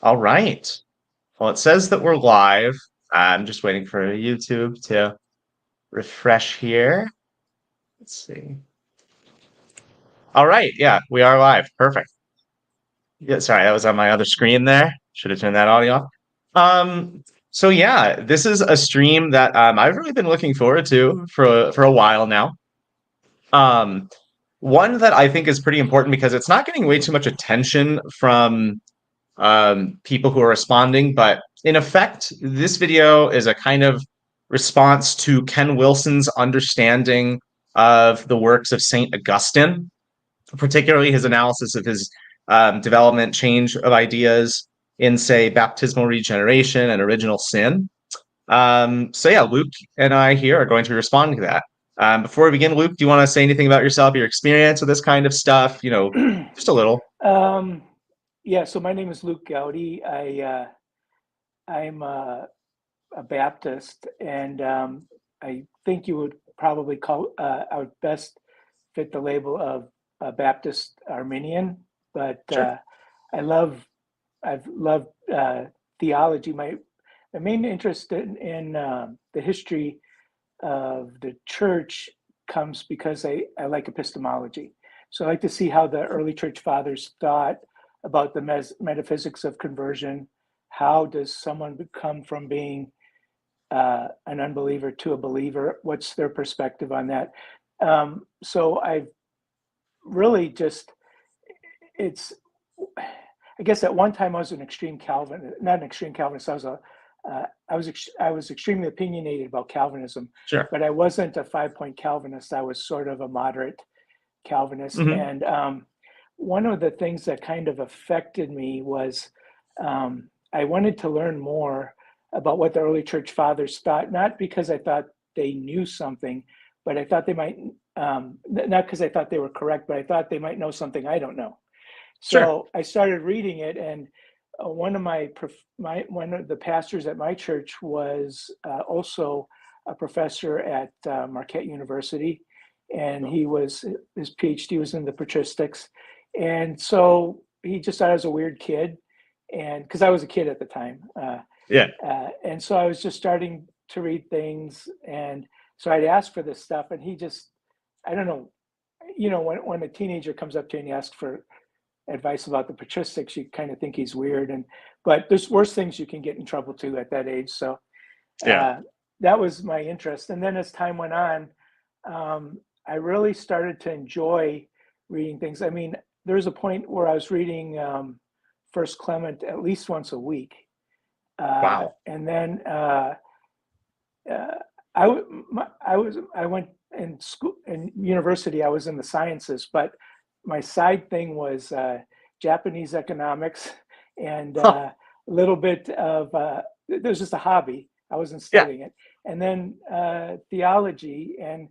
All right. Well, it says that we're live. I'm just waiting for YouTube to refresh here. Let's see. All right. Yeah, we are live. Perfect. Yeah, sorry, that was on my other screen there. Should have turned that audio off. So yeah, this is a stream that I've really been looking forward to for a while now. Um, One that I think is pretty important because it's not getting way too much attention from people who are responding. But in effect, this video is a kind of response to Ken Wilson's understanding of the works of Saint Augustine, particularly his analysis of his development change of ideas in, say, baptismal regeneration and original sin. So yeah, Luke and I here are going to be responding to that. Before we begin, Luke, do you want to say anything about yourself, your experience with this kind of stuff? Just a little. Um, yeah, so my name is Luke Gowdy. I'm a Baptist, and I think you would probably call I would best fit the label of a Baptist Arminian. But Sure. I've loved theology. My main interest in the history of the church comes because I like epistemology. So I like to see how the early church fathers thought about the metaphysics of conversion. How does someone become from being an unbeliever to a believer? What's their perspective on that? So I've really just, it's, I guess at one time I was an extreme Calvinist, not an extreme Calvinist. I was extremely opinionated about Calvinism, Sure. but I wasn't a 5-point Calvinist. I was sort of a moderate Calvinist. Hmm. And one of the things that kind of affected me was I wanted to learn more about what the early church fathers thought, not because I thought they knew something, but I thought they might, not because I thought they were correct, but I thought they might know something I don't know. Sure. So I started reading it, and one of one of the pastors at my church was also a professor at Marquette University, and his PhD was in the patristics, and so he just thought I was a weird kid, and because I was a kid at the time, Yeah. and so I was just starting to read things, and so I'd ask for this stuff, and he just, I don't know, when a teenager comes up to you and asks for advice about the patristics, you kind of think he's weird, but there's worse things you can get in trouble to at that age. So Yeah. that was my interest, and then as time went on, I really started to enjoy reading things. I mean, there was a point where I was reading First Clement at least once a week, Wow. and then I went in school in university. I was in the sciences, but my side thing was Japanese economics and Huh. a little bit of it was just a hobby. I wasn't Yeah. studying it, and then theology and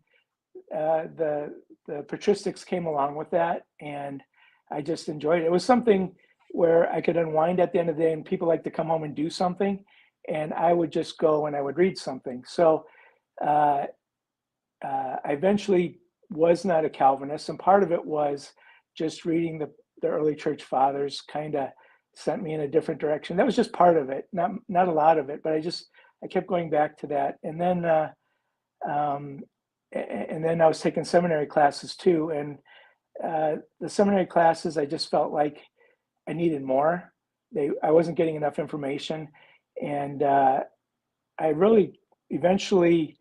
the patristics came along with that, and I just enjoyed it. It was something where I could unwind at the end of the day, and people like to come home and do something, and I would just go and I would read something. So uh, I eventually was not a Calvinist, and part of it was just reading the early church fathers kind of sent me in a different direction. That was just part of it, not a lot of it, but I kept going back to that, um, and then I was taking seminary classes too, and the seminary classes I just felt like I needed more. I wasn't getting enough information, and I really eventually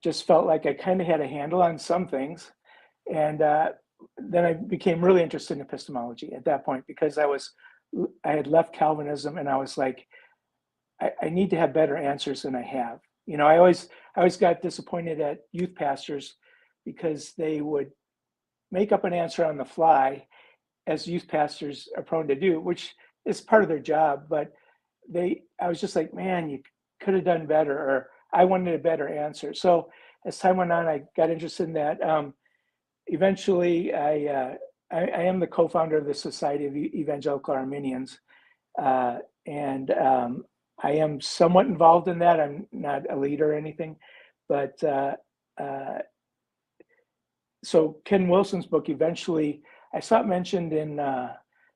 just felt like I kind of had a handle on some things. And then I became really interested in epistemology at that point because I had left Calvinism, and I was like, I need to have better answers than I have. I always got disappointed at youth pastors because they would make up an answer on the fly, as youth pastors are prone to do, which is part of their job. But I was just like, man, you could have done better, or I wanted a better answer. So as time went on, I got interested in that. Eventually, I am the co-founder of the Society of Evangelical Arminians, and I am somewhat involved in that. I'm not a leader or anything, but uh, so Ken Wilson's book eventually I saw it mentioned in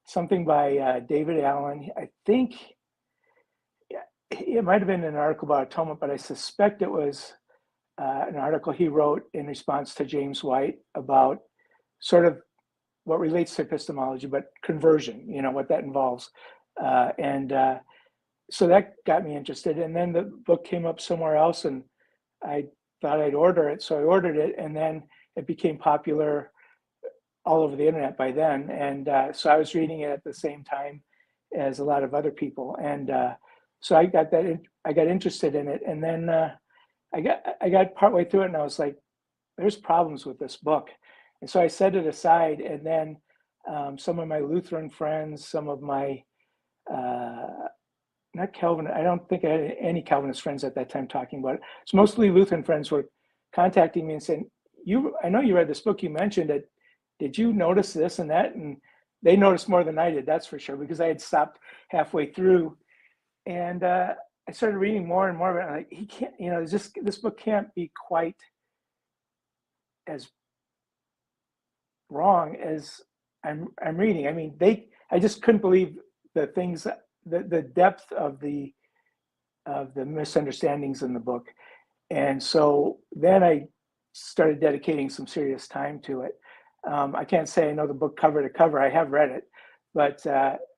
something by David Allen. I think it might have been an article about atonement, but I suspect it was an article he wrote in response to James White about sort of what relates to epistemology, but conversion, what that involves. So that got me interested. And then the book came up somewhere else, and I thought I'd order it. So I ordered it, and then it became popular all over the internet by then. And so I was reading it at the same time as a lot of other people. And so I got interested in it. And then I got partway through it, and I was like, there's problems with this book. And so I set it aside. And then some of my Lutheran friends, some of my not Calvin, I don't think I had any Calvinist friends at that time talking about it. So mostly Lutheran friends were contacting me and saying, I know you read this book, you mentioned it. Did you notice this and that? And they noticed more than I did, that's for sure, because I had stopped halfway through. And I started reading more and more of it. I'm like, he can't, this book can't be quite as wrong as I'm reading. I mean, I just couldn't believe the things, the depth of the misunderstandings in the book. And so then I started dedicating some serious time to it. I can't say I know the book cover to cover. I have read it, but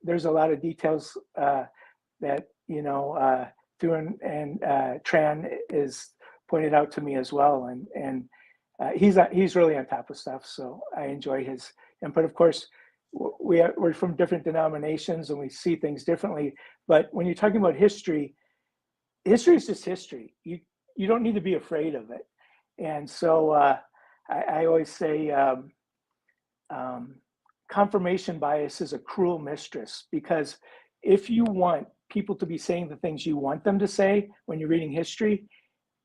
there's a lot of details that Thuan and Tran is pointed out to me as well, and he's really on top of stuff. So I enjoy his input. Of course, we're from different denominations and we see things differently. But when you're talking about history is just history. You don't need to be afraid of it. And so I always say confirmation bias is a cruel mistress, because if you want people to be saying the things you want them to say when you're reading history,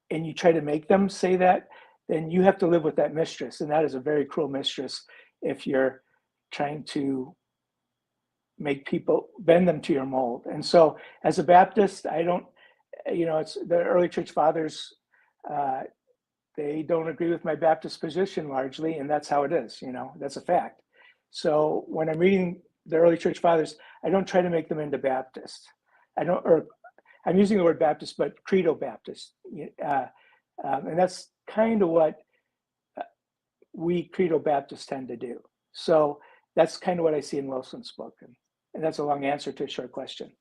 and you try to make them say that, then you have to live with that mistress. And that is a very cruel mistress if you're trying to make people bend them to your mold. And so as a Baptist, I don't, it's the early church fathers, they don't agree with my Baptist position largely, and that's how it is, that's a fact. So when I'm reading the early church fathers, I don't try to make them into Baptists. I'm using the word Baptist, but credo Baptist. And that's kind of what we credo Baptists tend to do. So that's kind of what I see in Wilson's book. And that's a long answer to a short question.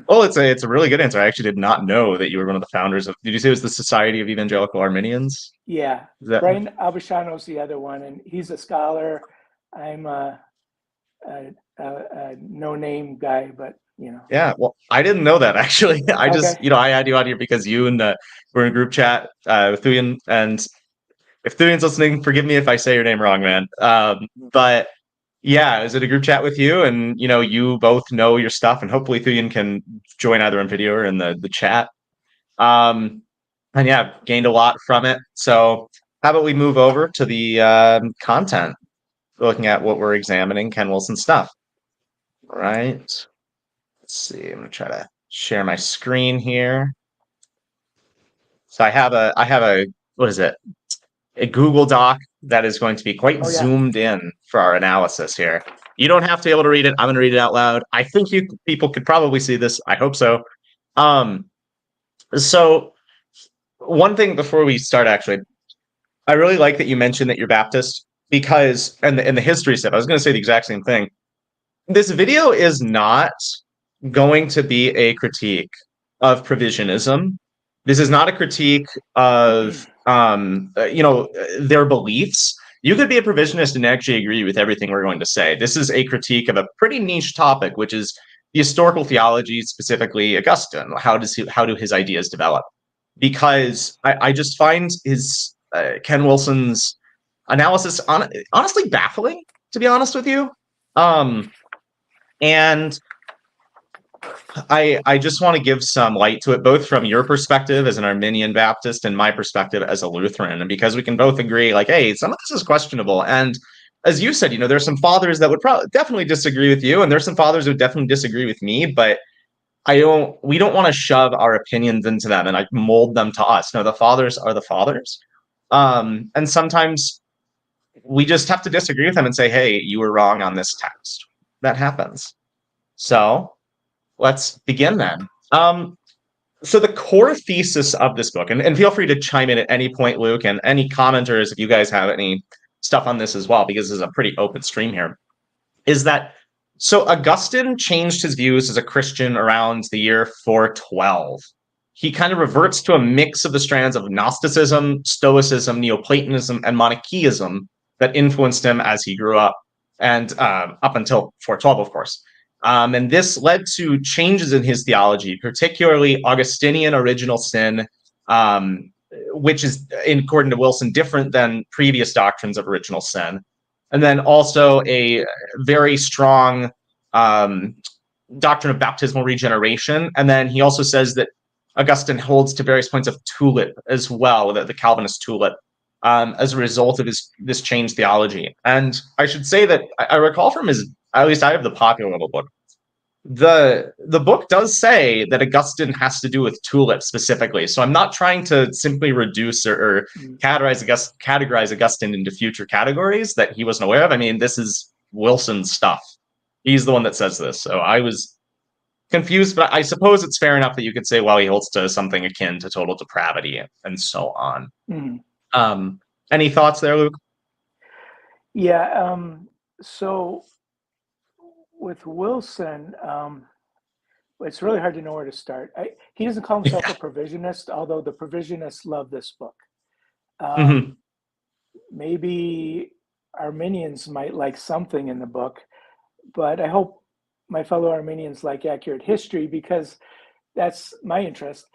Well, it's a really good answer. I actually did not know that you were one of the founders of, did you say it was the Society of Evangelical Arminians? Yeah. Brian Abishano's the other one, and he's a scholar. I'm a no-name guy, but Yeah, well, I didn't know that actually. I just, Okay. I had you on here because you and we're in a group chat with Thuan, and if Thuan's listening, forgive me if I say your name wrong, man. But yeah, I was in a group chat with you, and you both know your stuff, and hopefully Thuan can join either on video or in the chat. And yeah, I've gained a lot from it. So how about we move over to the content, looking at what we're examining, Ken Wilson stuff. All right. Let's see. I'm gonna try to share my screen here. So I have a what is it? A Google Doc that is going to be quite zoomed in for our analysis here. You don't have to be able to read it. I'm going to read it out loud. I think people could probably see this. I hope so. So one thing before we start, actually, I really like that you mentioned that you're Baptist, because and the history stuff. I was going to say the exact same thing. This video is not going to be a critique of provisionism. This is not a critique of their beliefs. You could be a provisionist and actually agree with everything we're going to say. This is a critique of a pretty niche topic, which is the historical theology, specifically Augustine. How do his ideas develop? Because I just find his Ken Wilson's analysis honestly baffling, to be honest with you. And I just want to give some light to it, both from your perspective as an Arminian Baptist and my perspective as a Lutheran. And because we can both agree, like, hey, some of this is questionable. And as you said, there's some fathers that would definitely disagree with you, and there's some fathers who would definitely disagree with me, but we don't want to shove our opinions into them and like mold them to us. No, the fathers are the fathers. And sometimes we just have to disagree with them and say, hey, you were wrong on this text. that happens. So let's begin then. So the core thesis of this book, and feel free to chime in at any point, Luke, and any commenters if you guys have any stuff on this as well, because this is a pretty open stream here, is that so Augustine changed his views as a Christian around the year 412. He kind of reverts to a mix of the strands of Gnosticism, Stoicism, Neoplatonism, and Monarchism that influenced him as he grew up, and up until 412, of course. And this led to changes in his theology, particularly Augustinian original sin, which is, according to Wilson, different than previous doctrines of original sin. And then also a very strong doctrine of baptismal regeneration. And then he also says that Augustine holds to various points of tulip as well, the Calvinist tulip, as a result of this changed theology. And I should say that I recall from his, at least I have the popular book, the book does say that Augustine has to do with tulips specifically. So I'm not trying to simply reduce or categorize Augustine into future categories that he wasn't aware of. I mean, this is Wilson's stuff. He's the one that says this. So I was confused, but I suppose it's fair enough that you could say, well, he holds to something akin to total depravity and so on. Any thoughts there, Luke? Yeah. So with Wilson, it's really hard to know where to start. He doesn't call himself a provisionist, although the provisionists love this book. Maybe Arminians might like something in the book, but I hope my fellow Arminians like accurate history, because that's my interest.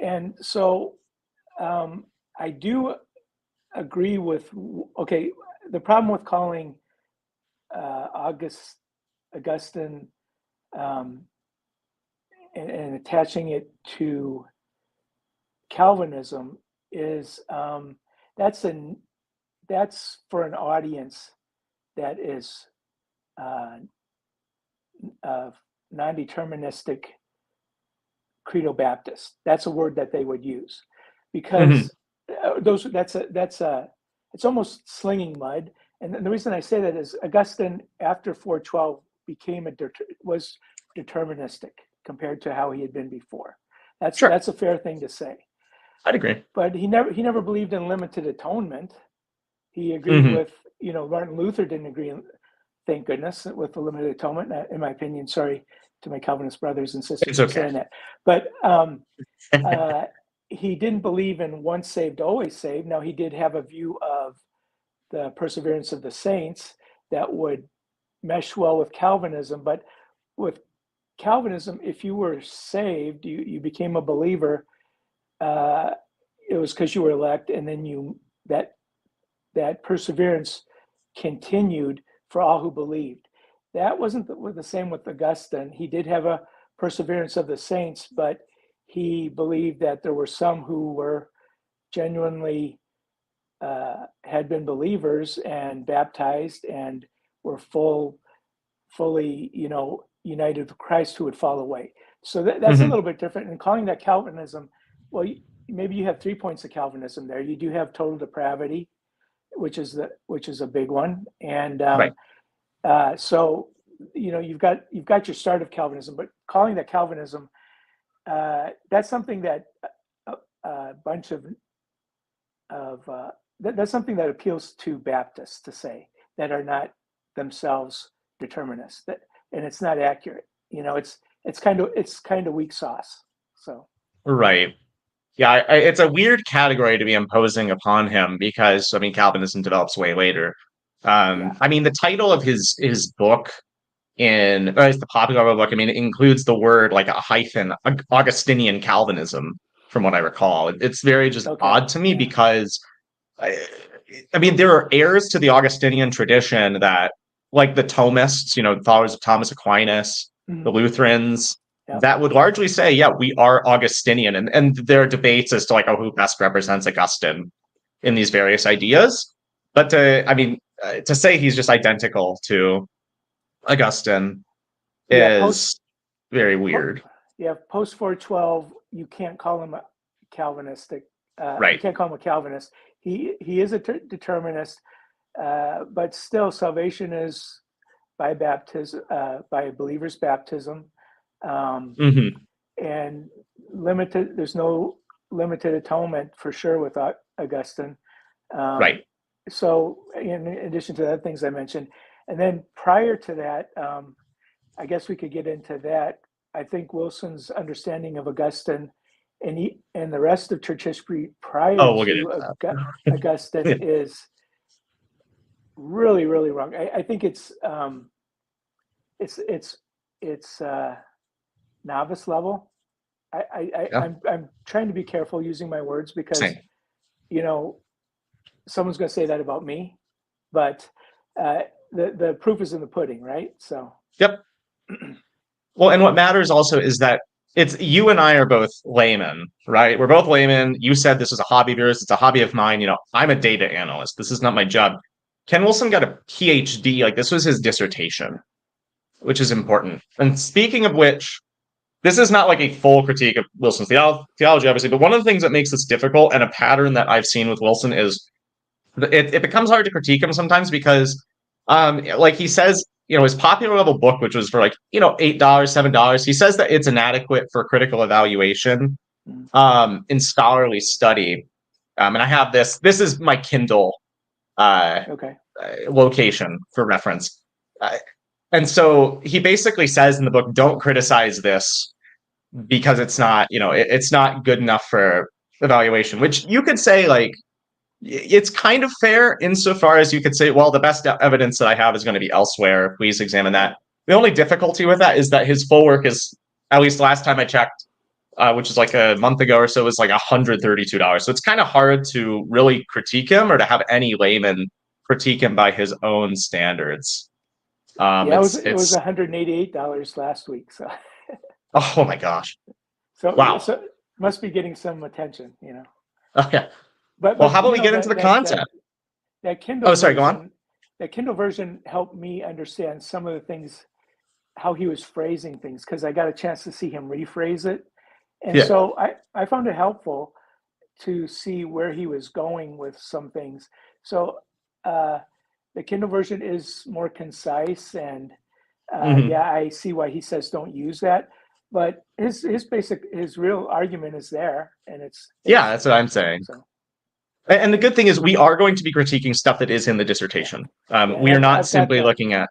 And so I do agree with, okay, the problem with calling Augustine and attaching it to Calvinism is that's for an audience that is non-deterministic credo Baptist. That's a word that they would use, because it's almost slinging mud. And the reason I say that is Augustine, after 412, was deterministic compared to how he had been before. That's a fair thing to say. I'd agree. But he never believed in limited atonement. He agreed with, Martin Luther didn't agree, thank goodness, with the limited atonement, in my opinion. Sorry to my Calvinist brothers and sisters for saying that. But he didn't believe in once saved, always saved. Now, he did have a view of the perseverance of the saints that would mesh well with Calvinism. But with Calvinism, if you were saved, you became a believer, it was because you were elect, and then that perseverance continued for all who believed. That wasn't the same with Augustine. He did have a perseverance of the saints, but he believed that there were some who were genuinely had been believers and baptized and were fully, united with Christ, who would fall away. So that's a little bit different. And calling that Calvinism, well, maybe you have 3 points of Calvinism there. You do have total depravity, which is a big one, and so you've got your start of Calvinism, but calling that Calvinism, that's something that a bunch of that's something that appeals to Baptists to say, that are not themselves determinists, and it's not accurate. It's kind of weak sauce. So right. Yeah, it's a weird category to be imposing upon him, because Calvinism develops way later. The title of his book it's the popular book. It includes the word like a hyphen, Augustinian Calvinism, from what I recall. It's very just odd to me, because there are heirs to the Augustinian tradition that, like the Thomists, followers of Thomas Aquinas, the Lutherans, that would largely say, yeah, we are Augustinian. And there are debates as to who best represents Augustine in these various ideas. But to say he's just identical to Augustine is very weird. Post 412, you can't call him a Calvinistic. Right. You can't call him a Calvinist. He is a determinist, but still, salvation is by baptism, by a believer's baptism, Hmm. and limited. There's no limited atonement for sure with Augustine. Right. So, in addition to the other things I mentioned, and then prior to that, I guess we could get into that. I think Wilson's understanding of Augustine and the rest of church history prior Oh, we'll get to into that. Augustine Yeah. is really, really wrong. I think it's novice level. Yeah. I'm trying to be careful using my words because, Same. you know, someone's going to say that about me, but the proof is in the pudding, right? So. Yep. Well, and what matters also is that it's you and I are both laymen, right? We're both laymen. You said this is a hobby of yours. It's a hobby of mine. I'm a data analyst. This is not my job. Ken Wilson got a PhD. Like, this was his dissertation, which is important. And speaking of which, this is not like a full critique of Wilson's theology, obviously, but one of the things that makes this difficult and a pattern that I've seen with Wilson is it becomes hard to critique him sometimes because, like he says, his popular level book, which was for like, $8, $7, he says that it's inadequate for critical evaluation in scholarly study. And I have this is my Kindle Okay. location for reference. And so he basically says in the book, don't criticize this because it's not, it's not good enough for evaluation, which you could say, like, it's kind of fair insofar as you could say, well, the best evidence that I have is going to be elsewhere. Please examine that. The only difficulty with that is that his full work is, at least last time I checked, which is like a month ago or so, is like $132. So it's kind of hard to really critique him or to have any layman critique him by his own standards. Yeah, it was $188 last week. So. Oh my gosh. So Wow. So it must be getting some attention, Okay. But Well, how about we get into the content? That Kindle. Oh, sorry. Go on. That Kindle version helped me understand some of the things, how he was phrasing things, because I got a chance to see him rephrase it, and so I found it helpful to see where he was going with some things. So the Kindle version is more concise, and yeah, I see why he says don't use that. But his real argument is there, and it's that's what I'm saying. So. And the good thing is we are going to be critiquing stuff that is in the dissertation. We are not simply looking at.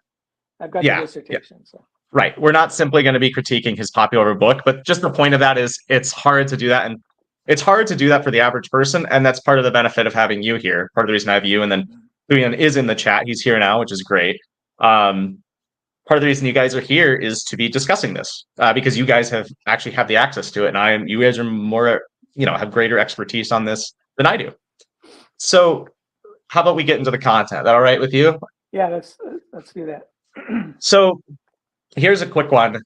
I've got the dissertation. So. Right. We're not simply going to be critiquing his popular book, but just the point of that is it's hard to do that. And it's hard to do that for the average person. And that's part of the benefit of having you here. Part of the reason I have you. And then Julian is in the chat. He's here now, which is great. Part of the reason you guys are here is to be discussing this because you guys have the access to it. And you guys are more, have greater expertise on this than I do. So how about we get into the content? Is that all right with you? Yeah, let's do that. So here's a quick one.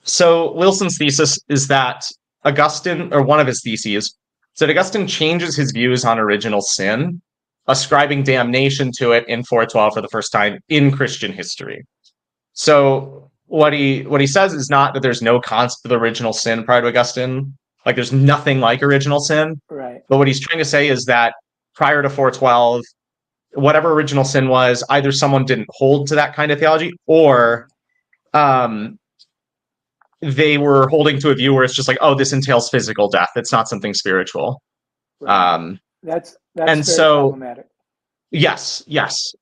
So Wilson's thesis is that Augustine, or one of his theses, said Augustine changes his views on original sin, ascribing damnation to it in 412 for the first time in Christian history. So what he says is not that there's no concept of original sin prior to Augustine, like there's nothing like original sin. Right. But what he's trying to say is that prior to 412, whatever original sin was, either someone didn't hold to that kind of theology, or they were holding to a view where it's just like, oh, this entails physical death. It's not something spiritual. Right. That's and very so problematic. Yes.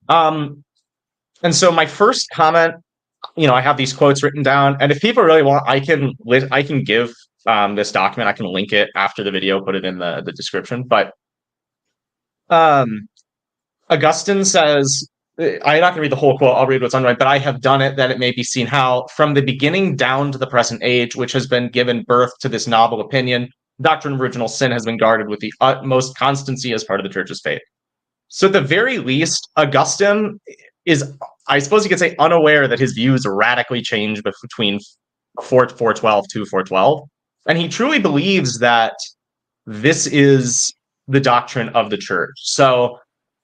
And so my first comment, I have these quotes written down, and if people really want, I can give this document. I can link it after the video, put it in the description. But Augustine says, I'm not going to read the whole quote. I'll read what's underlined. But I have done it that it may be seen how, from the beginning down to the present age, which has been given birth to this novel opinion, the doctrine of original sin has been guarded with the utmost constancy as part of the church's faith. So at the very least, Augustine is, I suppose you could say, unaware that his views radically changed between 412 to 412. And he truly believes that this is the doctrine of the church. So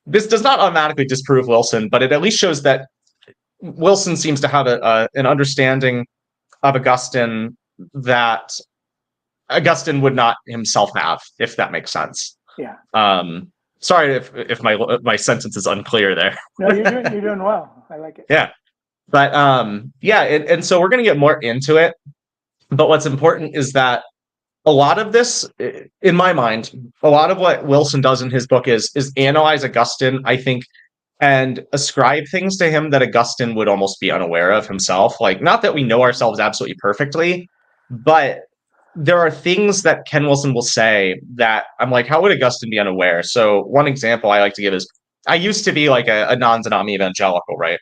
this does not automatically disprove Wilson, but it at least shows that Wilson seems to have an understanding of Augustine that Augustine would not himself have, if that makes sense. Yeah. Sorry if my sentence is unclear there. No, you're doing well. I like it. Yeah. But yeah, and so we're going to get more into it. But what's important is that a lot of this, in my mind, a lot of what Wilson does in his book is analyze Augustine, I think, and ascribe things to him that Augustine would almost be unaware of himself. Like, not that we know ourselves absolutely perfectly, but there are things that Ken Wilson will say that I'm like, how would Augustine be unaware? So one example I like to give is I used to be like a non-denom evangelical, right?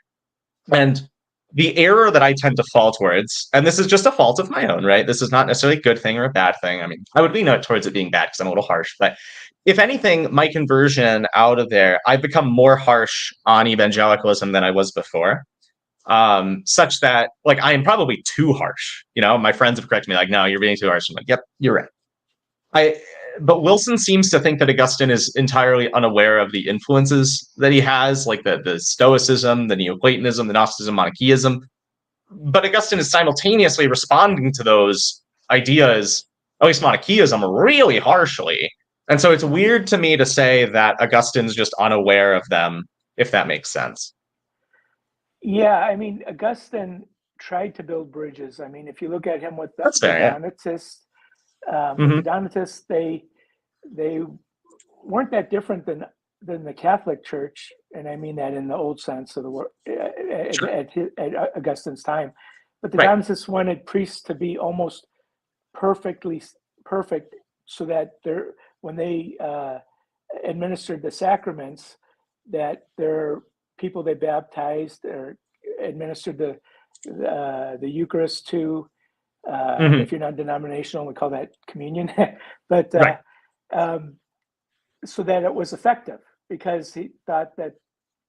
And the error that I tend to fall towards, and this is just a fault of my own, right? This is not necessarily a good thing or a bad thing. I mean, I would lean out towards it being bad because I'm a little harsh, but if anything, my conversion out of there, I've become more harsh on evangelicalism than I was before. Such that like I am probably too harsh. You know, my friends have corrected me, like, no, you're being too harsh. I'm like, yep, you're right. I but Wilson seems to think that Augustine is entirely unaware of the influences that he has, like the Stoicism, the Neoplatonism, the Gnosticism, Monarchism. But Augustine is simultaneously responding to those ideas, at least Monarchism, really harshly. And so it's weird to me to say that Augustine's just unaware of them, if that makes sense. Yeah, I mean, Augustine tried to build bridges. I mean, if you look at him with That's the fair, yeah. Donatists, Mm-hmm. they weren't that different than the Catholic Church, and I mean that in the old sense of the word Sure. at Augustine's time. But the Right. Donatists wanted priests to be almost perfectly perfect, so that they're when they administered the sacraments, that their people they baptized or administered the Eucharist to. Mm-hmm. If you're not denominational, we call that communion. But Right. so that it was effective, because he thought that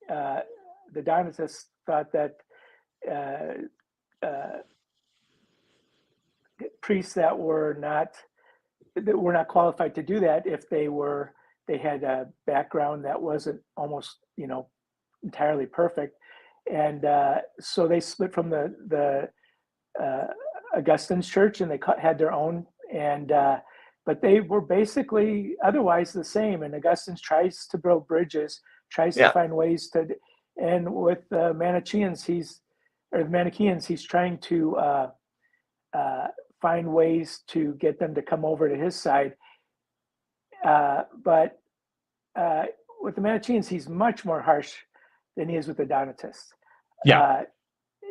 the Donatists thought that uh, priests that were not qualified to do that if they had a background that wasn't almost entirely perfect, and so they split from the Augustine's church, and they had their own, and but they were basically otherwise the same. And Augustine tries to build bridges, tries to Yeah. find ways to, and with the Manichaeans, he's trying to find ways to get them to come over to his side. But with the Manichaeans, he's much more harsh than he is with the Donatists. Yeah.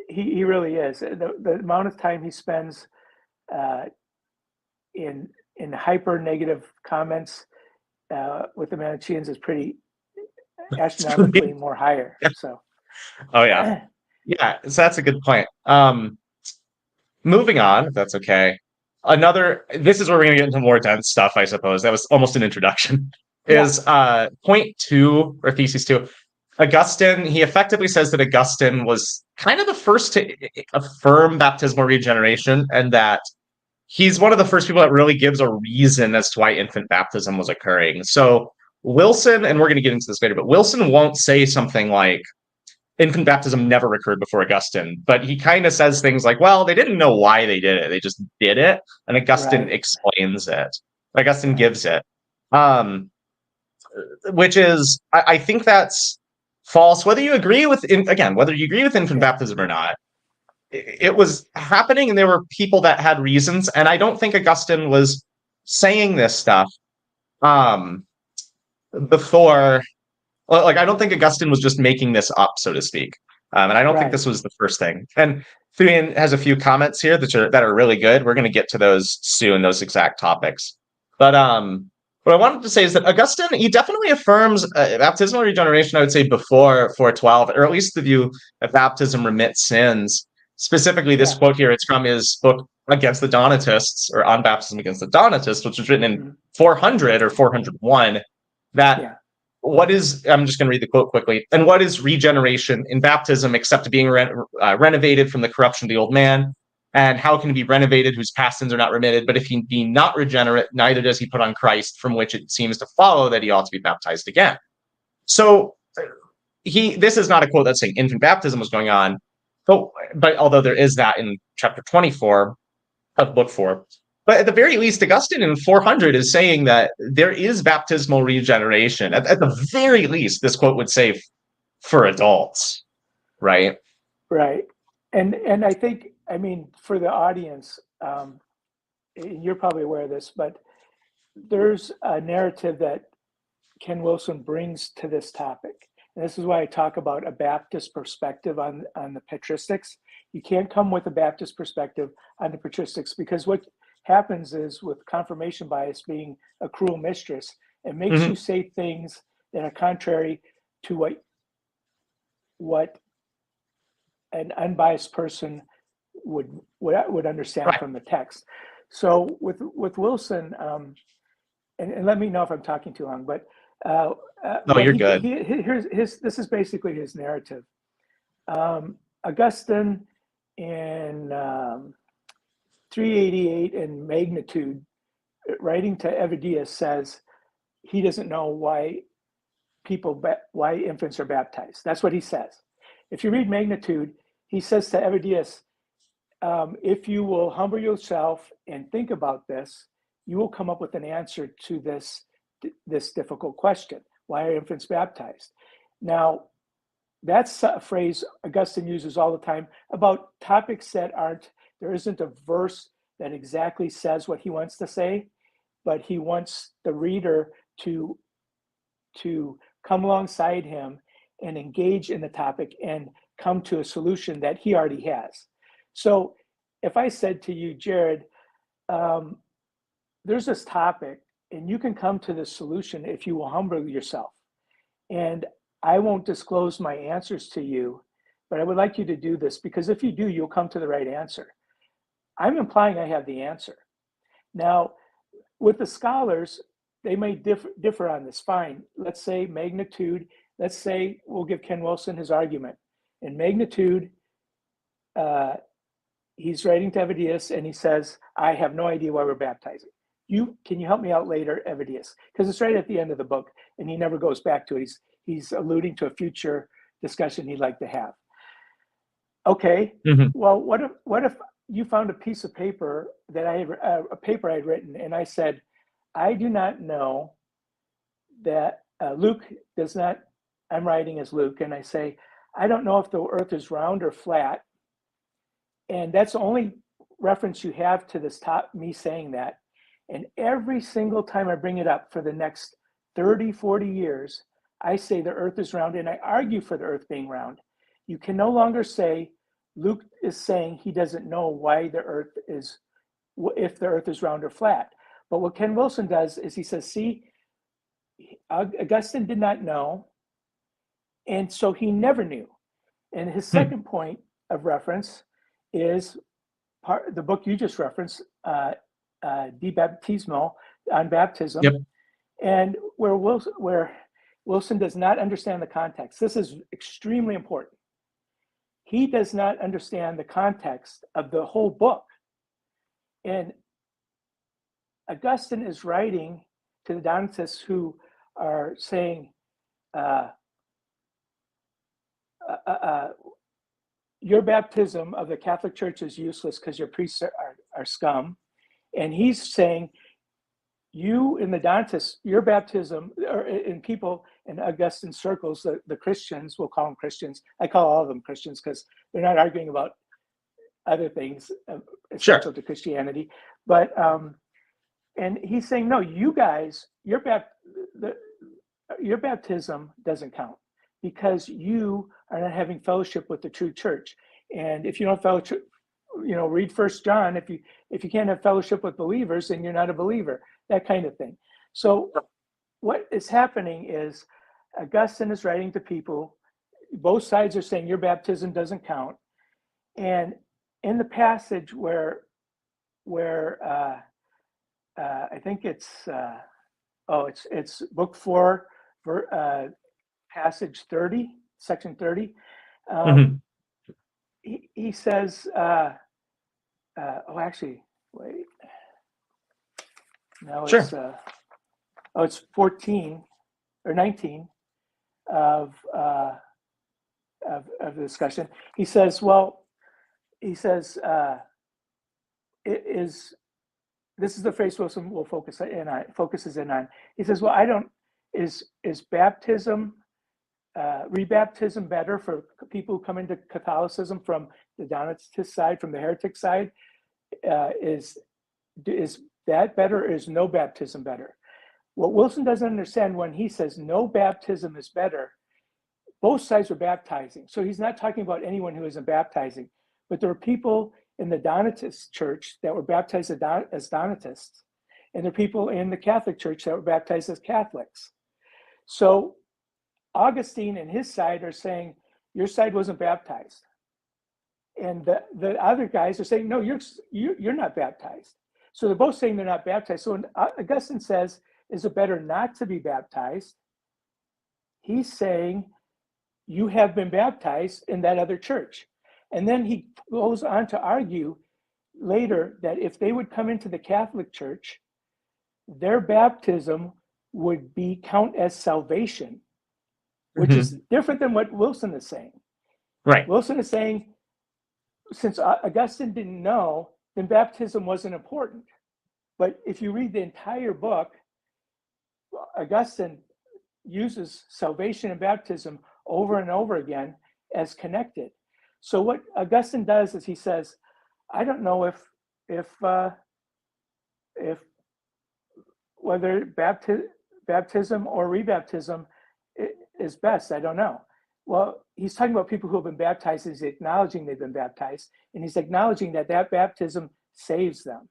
He really is. The amount of time he spends in hyper negative comments with the Manichaeans is pretty astronomically more higher. So, Oh yeah. Yeah, so that's a good point. Moving on, if that's okay. This is where we're gonna get into more dense stuff, I suppose. That was almost an introduction. yeah, Is point two or thesis two. Augustine, he effectively says that Augustine was kind of the first to affirm baptismal regeneration, and that he's one of the first people that really gives a reason as to why infant baptism was occurring. So Wilson, and we're going to get into this later, but Wilson won't say something like infant baptism never occurred before Augustine, but he kind of says things like, well, they didn't know why they did it. They just did it. And Augustine right, explains it. Augustine right, gives it. Which is, I think that's false. Whether you agree with, whether you agree with infant yeah, baptism or not, it was happening, and there were people that had reasons. And I don't think Augustine was saying this stuff um, before. Like, I don't think Augustine was just making this up, so to speak. And I don't think right. this was the first thing. And Thuyan has a few comments here that are really good. We're going to get to those soon, those exact topics. But what I wanted to say is that Augustine, he definitely affirms baptismal regeneration, I would say, before 412, or at least the view that baptism remits sins. Specifically, this Yeah, quote here, it's from his book Against the Donatists, or On Baptism Against the Donatists, which was written in mm-hmm. 400 or 401, that Yeah, I'm just going to read the quote quickly. And what is regeneration in baptism except being renovated from the corruption of the old man? And how can he be renovated whose past sins are not remitted? But if he be not regenerate, neither does he put on Christ, from which it seems to follow that he ought to be baptized again. So this is not a quote that's saying infant baptism was going on, but although there is that in chapter 24 of book 4. But at the very least, Augustine in 400 is saying that there is baptismal regeneration. At the very least, this quote would say for adults, right? right. And I think, I mean, for the audience, you're probably aware of this, but there's a narrative that Ken Wilson brings to this topic. And this is why I talk about a Baptist perspective on the patristics. You can't come with a Baptist perspective on the patristics, because what happens is, with confirmation bias being a cruel mistress, it makes you say things that are contrary to what an unbiased person would understand Right. from the text. So with Wilson, and let me know if I'm talking too long, but No, you're good. this is basically his narrative. Augustine in 388 in Magnitude, writing to Evidius, says he doesn't know why infants are baptized. That's what he says. If you read Magnitude, he says to Evidius, if you will humble yourself and think about this, you will come up with an answer to this difficult question. Why are infants baptized? Now, that's a phrase Augustine uses all the time about topics that there isn't a verse that exactly says what he wants to say, but he wants the reader to come alongside him and engage in the topic and come to a solution that he already has. So if I said to you, Jared, there's this topic and you can come to the solution if you will humble yourself. And I won't disclose my answers to you, but I would like you to do this, because if you do, you'll come to the right answer. I'm implying I have the answer. Now, with the scholars, they may differ on this. Fine. Let's say Magnitude. Let's say we'll give Ken Wilson his argument. In Magnitude, he's writing to Evidius and he says, I have no idea why we're baptizing. Can you help me out later, Evidius? Because it's right at the end of the book and he never goes back to it. He's alluding to a future discussion he'd like to have. Okay, well, what if you found a piece of paper that a paper I'd written, and I said, I do not know that Luke does not, I'm writing as Luke, and I say, I don't know if the earth is round or flat. And that's the only reference you have to this me saying that. And every single time I bring it up for the next 30, 40 years, I say the earth is round and I argue for the earth being round. You can no longer say Luke is saying he doesn't know why the earth is, if the earth is round or flat. But what Ken Wilson does is he says, see, Augustine did not know, and so he never knew. And his second point of reference is the book you just referenced, De Baptismo, on baptism, and where Wilson does not understand the context. This is extremely important. He does not understand the context of the whole book. And Augustine is writing to the Donatists who are saying, your baptism of the Catholic Church is useless because your priests are scum. And he's saying, you in the Donatists, your baptism, or in people in Augustine circles, the Christians, we'll call them Christians. I call all of them Christians because they're not arguing about other things essential to Christianity. But, and he's saying, no, you guys, your baptism doesn't count because you are not having fellowship with the true church. And if you don't fellowship, read 1 John. If you can't have fellowship with believers, then you're not a believer. That kind of thing. So what is happening is Augustine is writing to people. Both sides are saying your baptism doesn't count. And in the passage where I think it's book 4, passage 30, section 30. He says, actually, wait. No, it's it's 14 or 19 of the discussion. He says, this is the phrase Wilson will focuses in on. He says, well, is baptism, rebaptism better for people who come into Catholicism from the Donatist side from the heretic side, is that better, or is no baptism better? What Wilson doesn't understand, when he says no baptism is better, both sides were baptizing. So he's not talking about anyone who isn't baptizing, but there were people in the Donatist church that were baptized as Donatists, and there are people in the Catholic church that were baptized as Catholics. So Augustine and his side are saying, your side wasn't baptized. And the other guys are saying, no, you're not baptized. So they're both saying they're not baptized. So when Augustine says, is it better not to be baptized? He's saying, you have been baptized in that other church. And then he goes on to argue later that if they would come into the Catholic Church, their baptism would count as salvation, which is different than what Wilson is saying. Right. Wilson is saying, since Augustine didn't know, then baptism wasn't important. But if you read the entire book, Augustine uses salvation and baptism over and over again as connected. So what Augustine does is he says, I don't know if whether baptism or rebaptism is best. I don't know. Well, he's talking about people who have been baptized. He's acknowledging they've been baptized, and he's acknowledging that baptism saves them.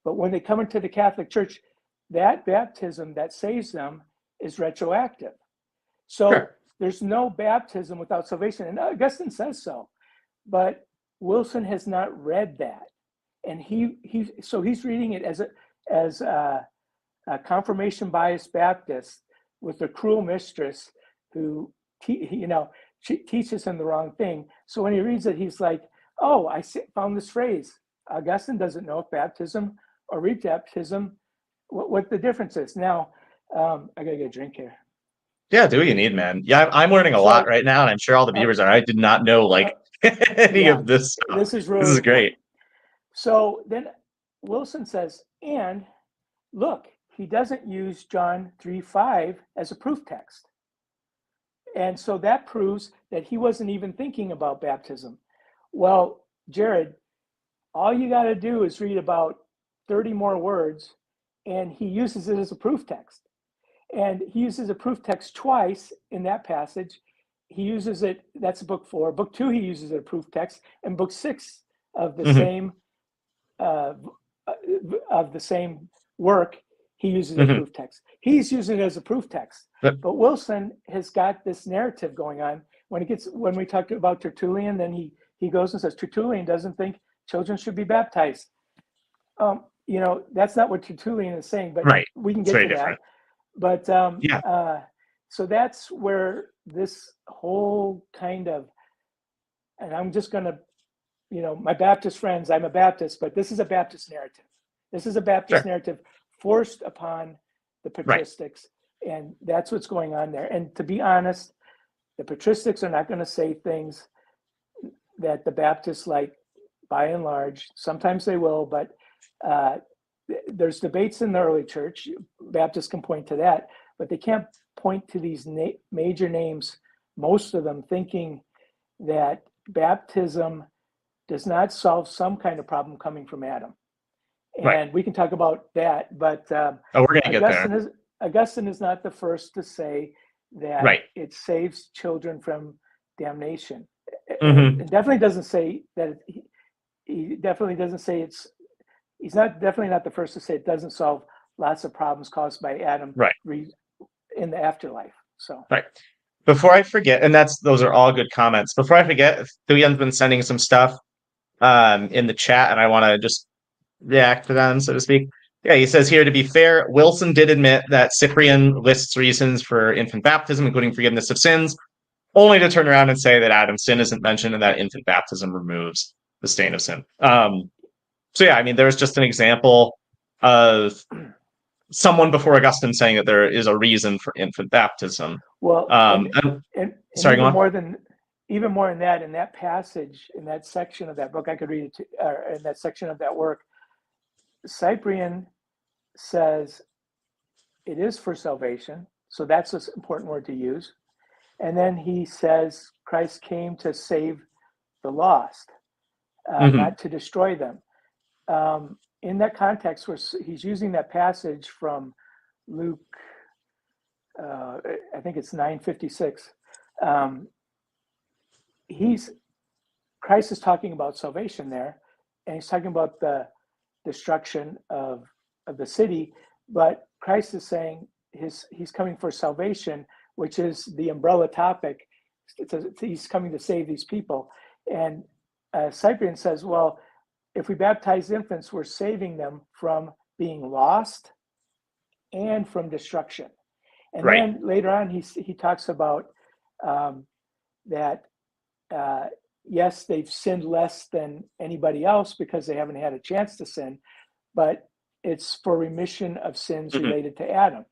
But when they come into the Catholic Church, that baptism that saves them is retroactive. So there's no baptism without salvation, and Augustine says so. But Wilson has not read that, and so he's reading it as a confirmation bias Baptist with a cruel mistress who she teaches him the wrong thing. So when he reads it, he's like, oh, I found this phrase. Augustine doesn't know if baptism or rebaptism, what the difference is. Now, I gotta get a drink here. Yeah, do what you need, man. Yeah, I'm learning a lot right now, and I'm sure all the viewers are. I did not know any of this stuff. This is really this is great. So then Wilson says, and look, he doesn't use John 3:5 as a proof text. And so that proves that he wasn't even thinking about baptism. Well, Jared, all you got to do is read about 30 more words, and he uses it as a proof text. And he uses a proof text twice in that passage. He uses it, that's book 4. Book 2, he uses it as a proof text. And book 6 of the same work, he uses a proof text. He's using it as a proof text. But Wilson has got this narrative going on. When we talk about Tertullian, then he goes and says Tertullian doesn't think children should be baptized. That's not what Tertullian is saying, but we can get to that. But so that's where this whole kind of, and I'm just going to, my Baptist friends, I'm a Baptist, but this is a Baptist narrative. This is a Baptist narrative forced upon the patristics, and that's what's going on there. And to be honest, the patristics are not going to say things that the Baptists like, by and large. Sometimes they will, but there's debates in the early church. Baptists can point to that, but they can't point to these major names, most of them thinking that baptism does not solve some kind of problem coming from Adam. And we can talk about that, but we're going to get there. Augustine is not the first to say that it saves children from damnation. It definitely doesn't say that. He definitely doesn't say he's definitely not the first to say it doesn't solve lots of problems caused by Adam in the afterlife. So before I forget, and those are all good comments. Before I forget, Thuyan's been sending some stuff in the chat, and I want to just react to them, so to speak. Yeah, he says here, to be fair, Wilson did admit that Cyprian lists reasons for infant baptism, including forgiveness of sins, only to turn around and say that Adam's sin isn't mentioned and that infant baptism removes the stain of sin. So yeah, I mean, there's just an example of someone before Augustine saying that there is a reason for infant baptism. Well, sorry, even more than that, in that passage, in that section of that book, I could read it, in that section of that work, Cyprian says it is for salvation. So that's an important word to use. And then he says Christ came to save the lost. Hmm. not to destroy them. In that context, where he's using that passage from Luke, I think it's 9:56. Um, he's Christ is talking about salvation there, and he's talking about the destruction of the city. But Christ is saying he's coming for salvation, which is the umbrella topic. He's coming to save these people. And Cyprian says, well, if we baptize infants, we're saving them from being lost and from destruction. And Right. then later on, he talks about that, yes, they've sinned less than anybody else because they haven't had a chance to sin, but it's for remission of sins Hmm. related to Adam. Right.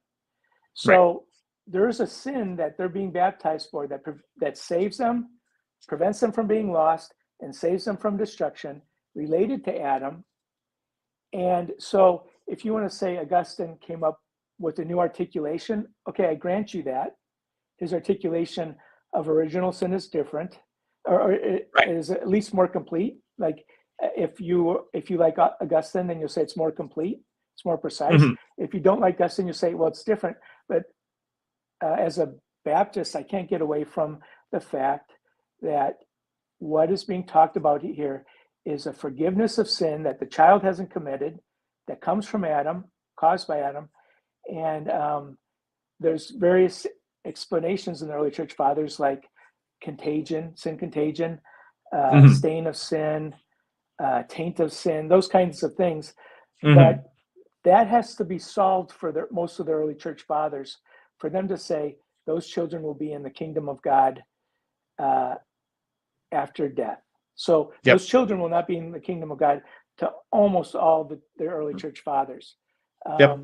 So there's a sin that they're being baptized for that saves them, prevents them from being lost, and saves them from destruction related to Adam. And so if you want to say Augustine came up with a new articulation, okay, I grant you that. His articulation of original sin is different, or it Right. is at least more complete. Like if you like Augustine, then you'll say it's more complete, it's more precise. Hmm. If you don't like Augustine, you say, well, it's different. But as a Baptist, I can't get away from the fact that what is being talked about here is a forgiveness of sin that the child hasn't committed, that comes from Adam, caused by Adam. And there's various explanations in the early church fathers, like contagion, sin contagion, Hmm. stain of sin, taint of sin, those kinds of things. Hmm. But that has to be solved for most of the early church fathers, for them to say those children will be in the kingdom of God after death. So Yep. those children will not be in the kingdom of God to almost all the early church fathers. Yep.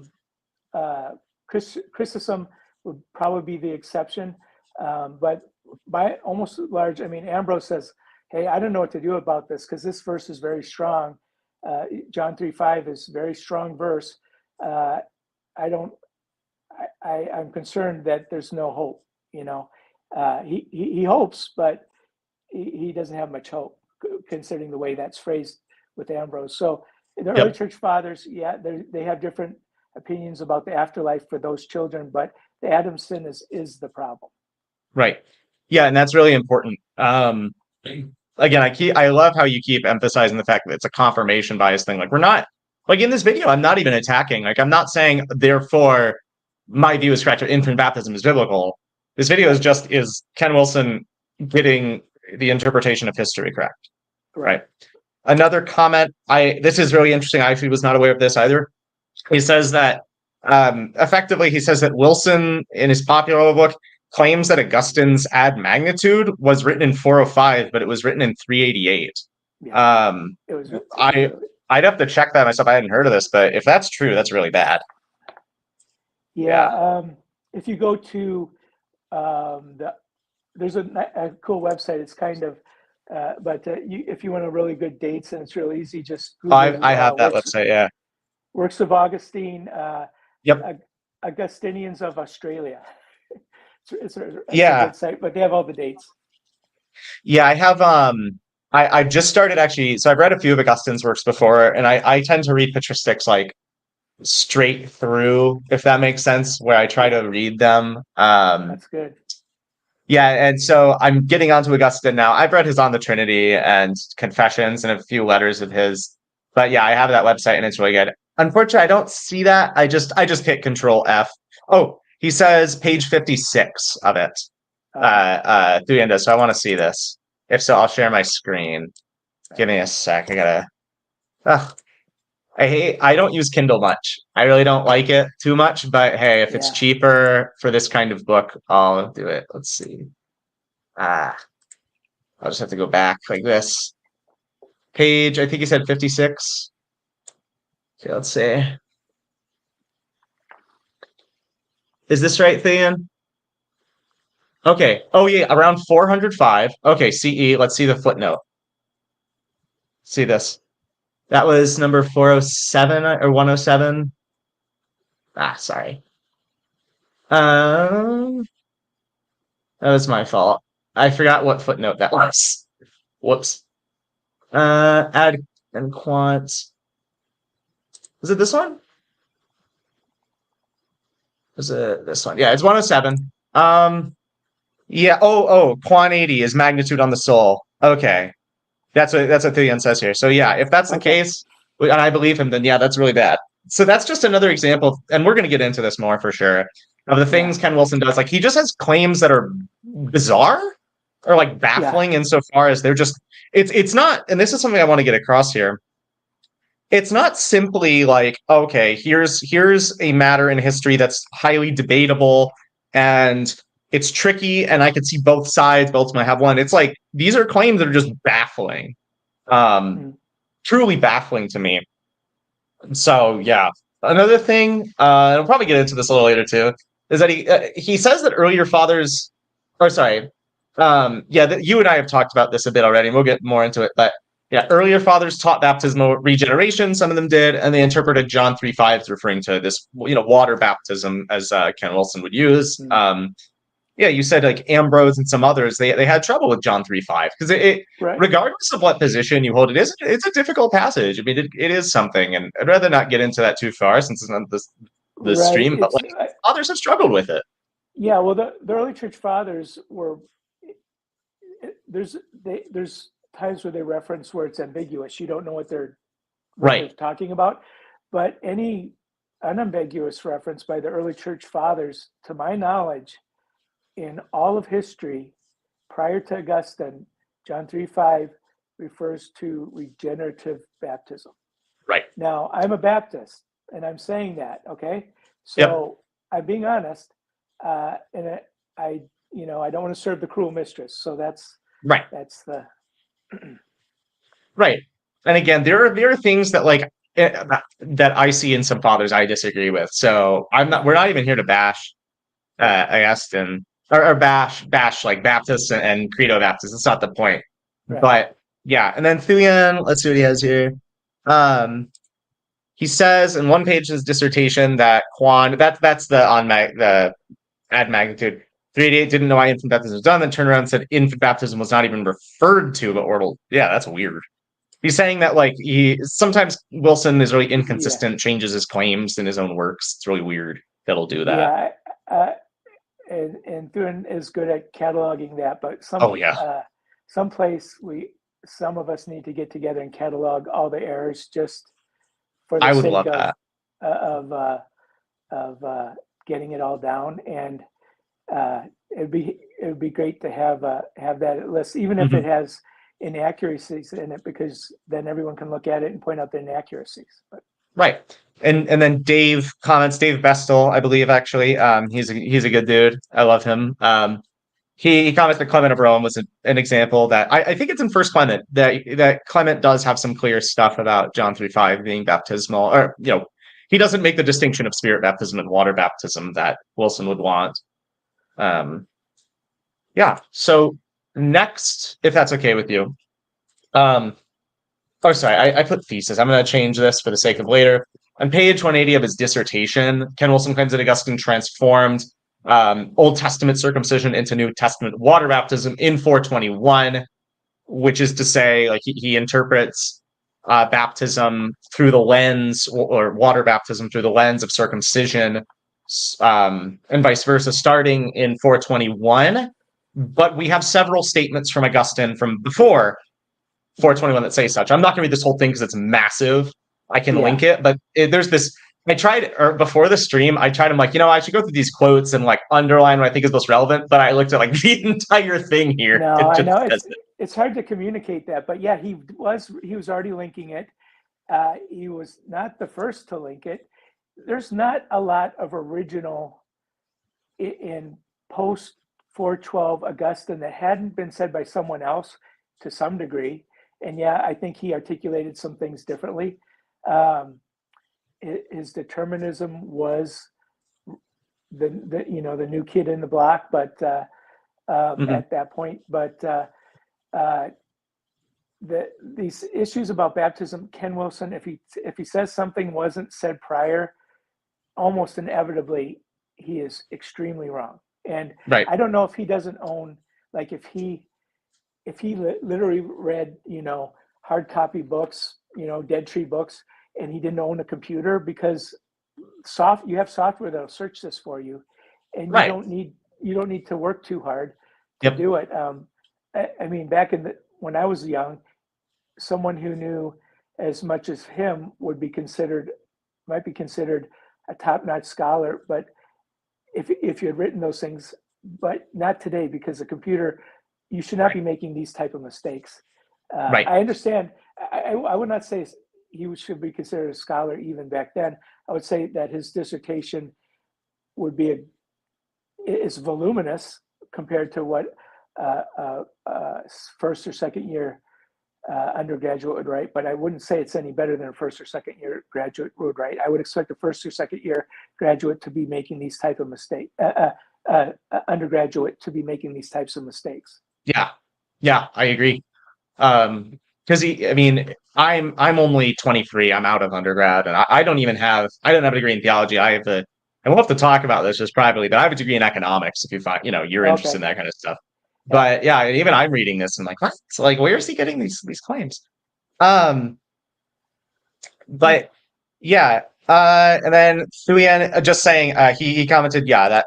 Chrysostom would probably be the exception, but by almost large, I mean, Ambrose says, hey, I don't know what to do about this because this verse is very strong. John 3:5 is a very strong verse. I'm concerned that there's no hope. He hopes, but he doesn't have much hope considering the way that's phrased with Ambrose. So the early Yep. church fathers, yeah, they have different opinions about the afterlife for those children, but the Adam sin is the problem. Right. Yeah, and that's really important. Again, I love how you keep emphasizing the fact that it's a confirmation bias thing. Like we're not like in this video, I'm not even attacking. Like I'm not saying therefore my view is correct or infant baptism is biblical. This video is Right. just is Ken Wilson getting the interpretation of history correct. Right. Right. Another comment, this is really interesting. I actually was not aware of this either. He says that effectively he says that Wilson in his popular book claims that Augustine's Ad Magnitude was written in 405, but it was written in 388. Yeah. Um, It was I early. I'd have to check that myself. I hadn't heard of this, but if that's true, that's really bad. Yeah. Yeah. If you go to there's a cool website. It's kind of, but if you want a really good dates and it's real easy, just Google I have that website. Yeah. works of Augustine, Yep. Augustinians of Australia. It's a Yeah. good site, but they have all the dates. Yeah. I have. I've just started actually. So I've read a few of Augustine's works before, and I tend to read patristics like straight through, if that makes sense, where I try to Yeah, read them. that's good. Yeah, and so I'm getting onto Augustine now. I've read his On the Trinity and Confessions and a few letters of his. But yeah, I have that website and it's really good. Unfortunately, I don't see that. I just hit Control F. Oh, he says page 56 of it. Through the end. So I want to see this. If so, I'll share my screen. Give Right. me a sec. Ugh, I don't use Kindle much. I really don't like it too much, but hey, if it's Yeah. cheaper for this kind of book, I'll do it. Let's see. Ah, I'll just have to go back like this. Page, I think he said 56. Okay, let's see. Is this right, Thean? Okay. Oh yeah, around 405. Okay, CE. Let's see the footnote. See this. That was number 407 or 107. Ah, sorry. Um, that was my fault. I forgot what footnote that was. Whoops. Ad and quant. Is it this one? Is it this one? Yeah, it's 107. Yeah. Quant 80 is magnitude on the soul. Okay, that's what Theon says here. So yeah, if that's the Okay. case, and I believe him, then yeah, that's really bad. So that's just another example, and we're going to get into this more for sure, of the things Yeah. Ken Wilson does. Like he just has claims that are bizarre or like Yeah. baffling insofar as they're just it's not, and this is something I want to get across here. It's not simply like, okay, here's a matter in history that's highly debatable and it's tricky and I could see both sides, both might have one. It's like these are claims that are just baffling. Mm. Truly baffling to me. So yeah. Another thing, I'll probably get into this a little later too, is that he says that earlier fathers, or sorry, you and I have talked about this a bit already, and we'll get more into it. But yeah, earlier fathers taught baptismal regeneration. Some of them did, and they interpreted John 3:5 as referring to this, water baptism, as Ken Wilson would use. Mm. Yeah, you said like Ambrose and some others, they had trouble with John 3:5 because it Right. regardless of what position you hold, it's a difficult passage. I mean, it is something, and I'd rather not get into that too far since it's not this Right. stream. But like others have struggled with it. Yeah. Well, the early church fathers were there's times where they reference where it's ambiguous. You don't know what they're Right. talking about, but any unambiguous reference by the early church fathers, to my knowledge, in all of history prior to Augustine, John 3:5 refers to regenerative baptism. Right. Now, I'm a Baptist, and I'm saying that, okay? So Yep. I'm being honest, and I don't want to serve the cruel mistress. So that's Right. the Right. And again, there are things that like that I see in some fathers I disagree with. So we're not even here to bash Augustine or bash like Baptists and Credo Baptists. That's not the point. right. But yeah, and then Thuyan, let's see what he has here. He says in one page in his dissertation that that's the ad magnitude 388 didn't know why infant baptism was done, then turned around and said infant baptism was not even referred to, but orbital. Yeah, that's weird. He's saying that like sometimes Wilson is really inconsistent, changes his claims in his own works. It's really weird that he'll do that. Yeah, and Thuan is good at cataloging that, but some of us need to get together and catalog all the errors just for the I would sake love that. of getting it all down. And it'd be great to have that list, even if it has inaccuracies in it, because then everyone can look at it and point out the inaccuracies. But Right. And then Dave comments, Dave Bestel, I believe, actually. He's a good dude. I love him. He comments that Clement of Rome was an example that I think it's in First Clement that Clement does have some clear stuff about John 3:5 being baptismal, or he doesn't make the distinction of spirit baptism and water baptism that Wilson would want. Yeah. So next, if that's okay with you, sorry, I put thesis. I'm going to change this for the sake of later. On page 180 of his dissertation, Ken Wilson claims that Augustine transformed Old Testament circumcision into New Testament water baptism in 421, which is to say, like he interprets baptism through the lens, or water baptism through the lens of circumcision, and vice versa, starting in 421. But we have several statements from Augustine from before 421 that say such. I'm not going to read this whole thing because it's massive. I can link it, but there's this. I tried, or before the stream, I'm like, I should go through these quotes and like underline what I think is most relevant. But I looked at like the entire thing here. No, I know it's hard to communicate that, but yeah, he was already linking it. He was not the first to link it. There's not a lot of original in post 412 Augustine that hadn't been said by someone else to some degree. And yeah, I think he articulated some things differently. His determinism was the new kid in the block, but at that point. But these issues about baptism, Ken Wilson, if he says something wasn't said prior, almost inevitably he is extremely wrong. And I don't know if he doesn't own, like if he literally read, hard copy books, dead tree books, and he didn't own a computer because you have software that'll search this for you, and Right. you don't need to work too hard to Yep. do it. I mean, when I was young, someone who knew as much as him might be considered a top-notch scholar, but if you had written those things, but not today, because the computer, you should not Right. be making these type of mistakes. Right. I understand. I would not say he should be considered a scholar even back then. I would say that his dissertation would be is voluminous compared to what first or second year undergraduate would write, but I wouldn't say it's any better than a first or second year graduate would write. I would expect a first or second year graduate to be making these type of mistakes, undergraduate to be making these types of mistakes. Yeah, I agree. Because I'm only 23. I'm out of undergrad, and I don't have a degree in theology. And we'll have to talk about this just privately, but I have a degree in economics. If you find, you're interested in that kind of stuff. Yeah. But yeah, even I'm reading this and like, what? So like, where is he getting these claims? But yeah, and then Thuyan just saying, he commented, that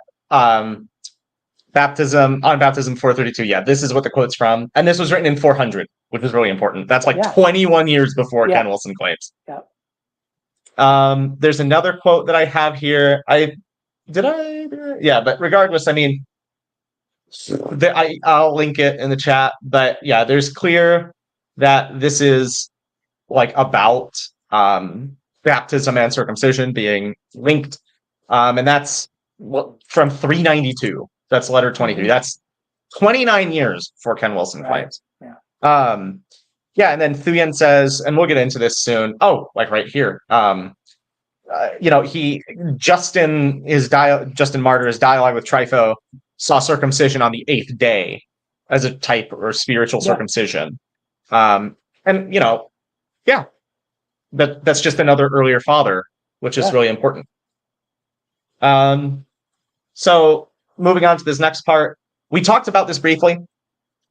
baptism 432. Yeah, this is what the quote's from, and this was written in 400, which is really important. That's like 21 years before Ken Wilson claims. Yeah. There's another quote that I have here. But regardless, I'll link it in the chat. But yeah, there's clear that this is like about baptism and circumcision being linked, and that's from 392. That's letter 23. Mm-hmm. That's 29 years before Ken Wilson claims. Yeah. And then Thuyan says, and we'll get into this soon. Oh, like right here. Justin Martyr, his dialogue with Trypho, saw circumcision on the 8th day as a type or spiritual circumcision. That's just another earlier father, which is really important. So moving on to this next part, we talked about this briefly,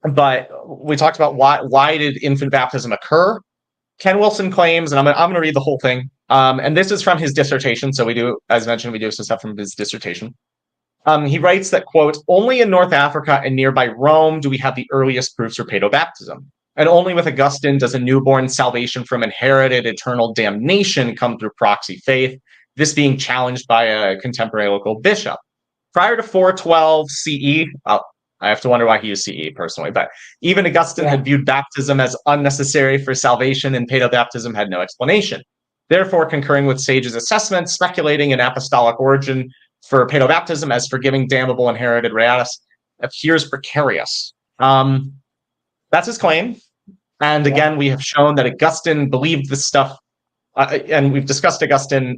but we talked about why did infant baptism occur? Ken Wilson claims, and I'm going to read the whole thing. And this is from his dissertation. So as mentioned, we do some stuff from his dissertation. He writes that, quote, only in North Africa and nearby Rome do we have the earliest proofs for paedobaptism. And only with Augustine does a newborn salvation from inherited eternal damnation come through proxy faith, this being challenged by a contemporary local bishop. Prior to 412 CE, I have to wonder why he used CE personally, but even Augustine had viewed baptism as unnecessary for salvation, and paedobaptism had no explanation. Therefore, concurring with Sage's assessment, speculating in apostolic origin for paedobaptism as forgiving damnable inherited reatus appears precarious. That's his claim. And again, we have shown that Augustine believed this stuff, and we've discussed Augustine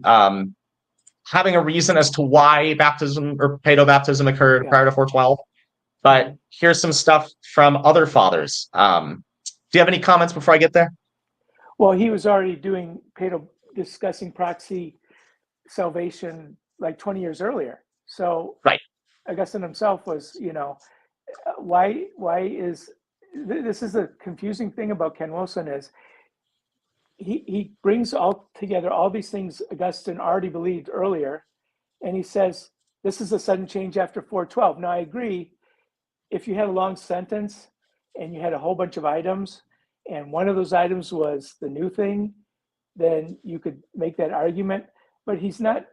having a reason as to why baptism or paedobaptism occurred prior to 412. But here's some stuff from other fathers. Do you have any comments before I get there? Well, he was already discussing proxy salvation like 20 years earlier. So Augustine himself was, why is this is the confusing thing about Ken Wilson is he brings all together all these things Augustine already believed earlier, and he says this is a sudden change after 412. Now I agree, if you had a long sentence and you had a whole bunch of items and one of those items was the new thing, then you could make that argument, but he's not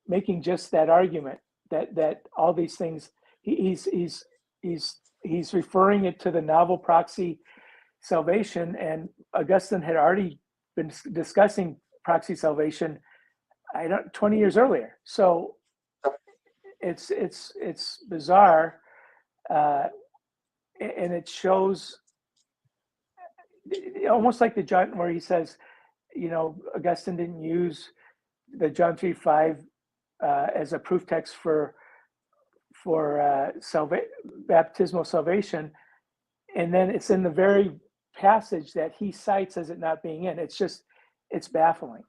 making just that argument that all these things, he's referring it to the novel proxy salvation, and Augustine had already been discussing proxy salvation 20 years earlier. So it's bizarre, and it shows almost like the John where he says, Augustine didn't use the John 3:5 as a proof text for baptismal salvation, and then it's in the very passage that he cites as it not being in. It's baffling.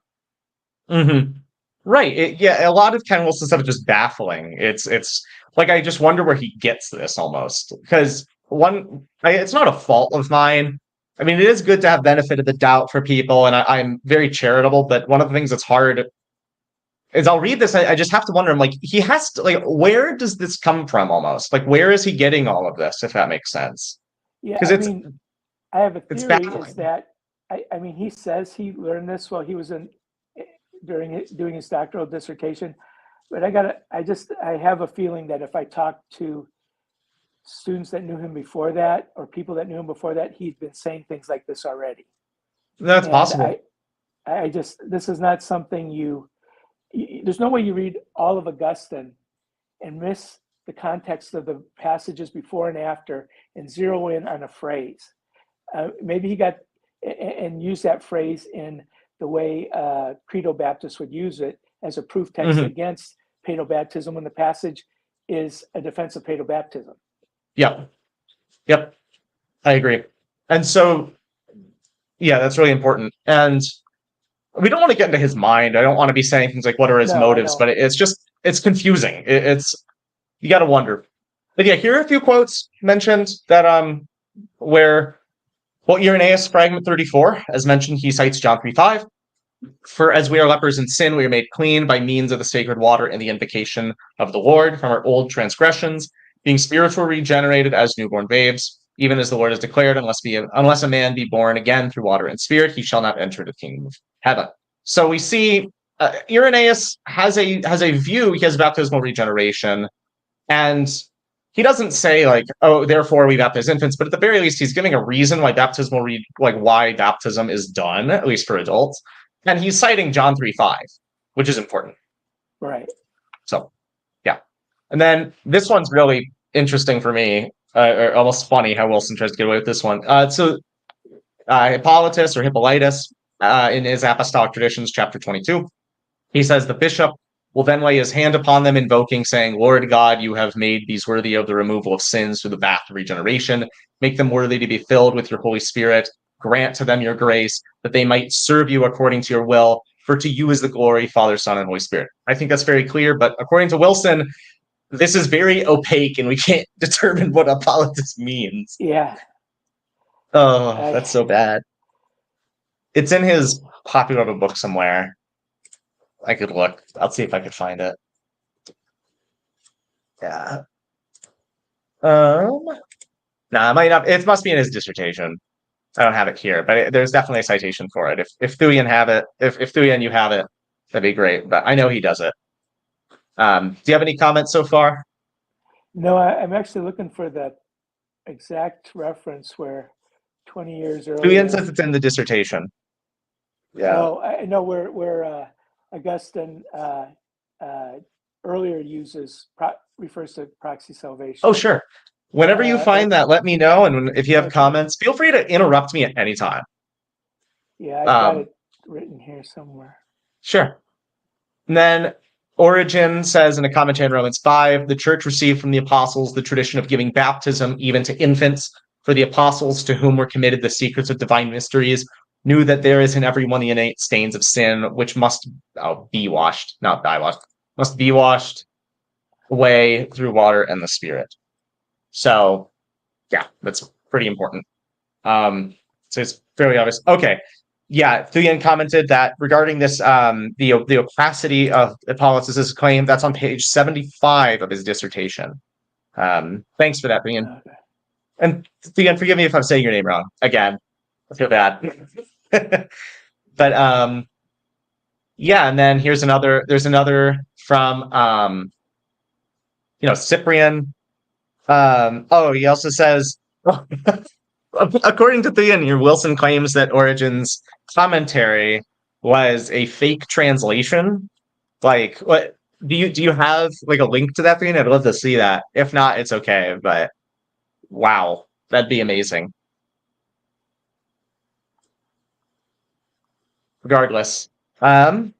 Mm-hmm. Right. A lot of Ken Wilson stuff is just baffling. It's like I just wonder where he gets this almost, because it's not a fault of mine, I mean, it is good to have benefit of the doubt for people, and I'm very charitable, but one of the things that's hard is I'll read this, I just have to wonder, I'm like, he has to, like, where does this come from almost? Like, where is he getting all of this, if that makes sense? Yeah, Because I mean, I have a it's theory is baffling. that I mean he says he learned this while he was doing his doctoral dissertation, but I have a feeling that if I talk to students that knew him before that or people that knew him before that, he'd been saying things like this already. That's And possible. I just this is not something there's no way you read all of Augustine and miss the context of the passages before and after and zero in on a phrase. Maybe he got and used that phrase in the way Credo Baptists would use it as a proof text Hmm. against paedobaptism when the passage is a defense of paedobaptism. Yep. Yep. I agree. And so, yeah, that's really important. And we don't want to get into his mind. I don't want to be saying things like what are his No, I motives, know. but it's confusing. It's you got to wonder. But yeah, here are a few quotes mentioned that where well, Irenaeus, fragment 34, as mentioned, he cites John 3:5. For as we are lepers in sin, we are made clean by means of the sacred water and the invocation of the Lord from our old transgressions, being spiritually regenerated as newborn babes, even as the Lord has declared, unless a man be born again through water and spirit, he shall not enter the kingdom of heaven. So we see Irenaeus has a view. He has baptismal regeneration, and he doesn't say like, "Oh, therefore we baptize infants," but at the very least, he's giving a reason why why baptism is done, at least for adults, and he's citing John 3:5, which is important. Right. So, yeah, and then this one's really interesting for me, or almost funny how Wilson tries to get away with this one. Hippolytus or Hippolytus, in his Apostolic Traditions, chapter 22. He says the bishop will then lay his hand upon them, invoking, saying, Lord God, you have made these worthy of the removal of sins through the bath of regeneration. Make them worthy to be filled with your Holy Spirit. Grant to them your grace, that they might serve you according to your will. For to you is the glory, Father, Son, and Holy Spirit. I think that's very clear, but according to Wilson, this is very opaque and we can't determine what Hippolytus means. Yeah. Oh, I that's so bad. It's in his popular book somewhere. I could look. I'll see if I could find it. Yeah. No, it might not. It must be in his dissertation. I don't have it here, but there's definitely a citation for it. If Thuyan have it, if Thuyan you have it, that'd be great. But I know he does it. Do you have any comments so far? No, I'm actually looking for that exact reference where 20 years Thuyan earlier. says it's in the dissertation. Yeah. Oh, I know where Augustine earlier refers to proxy salvation. Oh, sure. Whenever you find that, let me know. And if you have Okay. comments, feel free to interrupt me at any time. Yeah, I've got it written here somewhere. Sure. And then Origen says in a commentary on Romans 5, the church received from the apostles the tradition of giving baptism even to infants, for the apostles to whom were committed the secrets of divine mysteries knew that there is in everyone the innate stains of sin, which must be washed, not die washed, must be washed away through water and the Spirit. So, yeah, that's pretty important. So it's fairly obvious. Okay. Yeah, Thuyan commented that regarding this, the opacity of Hippolytus's claim, that's on page 75 of his dissertation. Thanks for that, Thuyan. Okay. And Thuyan, forgive me if I'm saying your name wrong. Again, I feel bad. But yeah, and then there's another from Cyprian. He also says according to Thuyan here, Wilson claims that Origen's commentary was a fake translation. Like, what do you have like a link to that thing? I'd love to see that. If not, it's okay. But wow, that'd be amazing. Regardless, and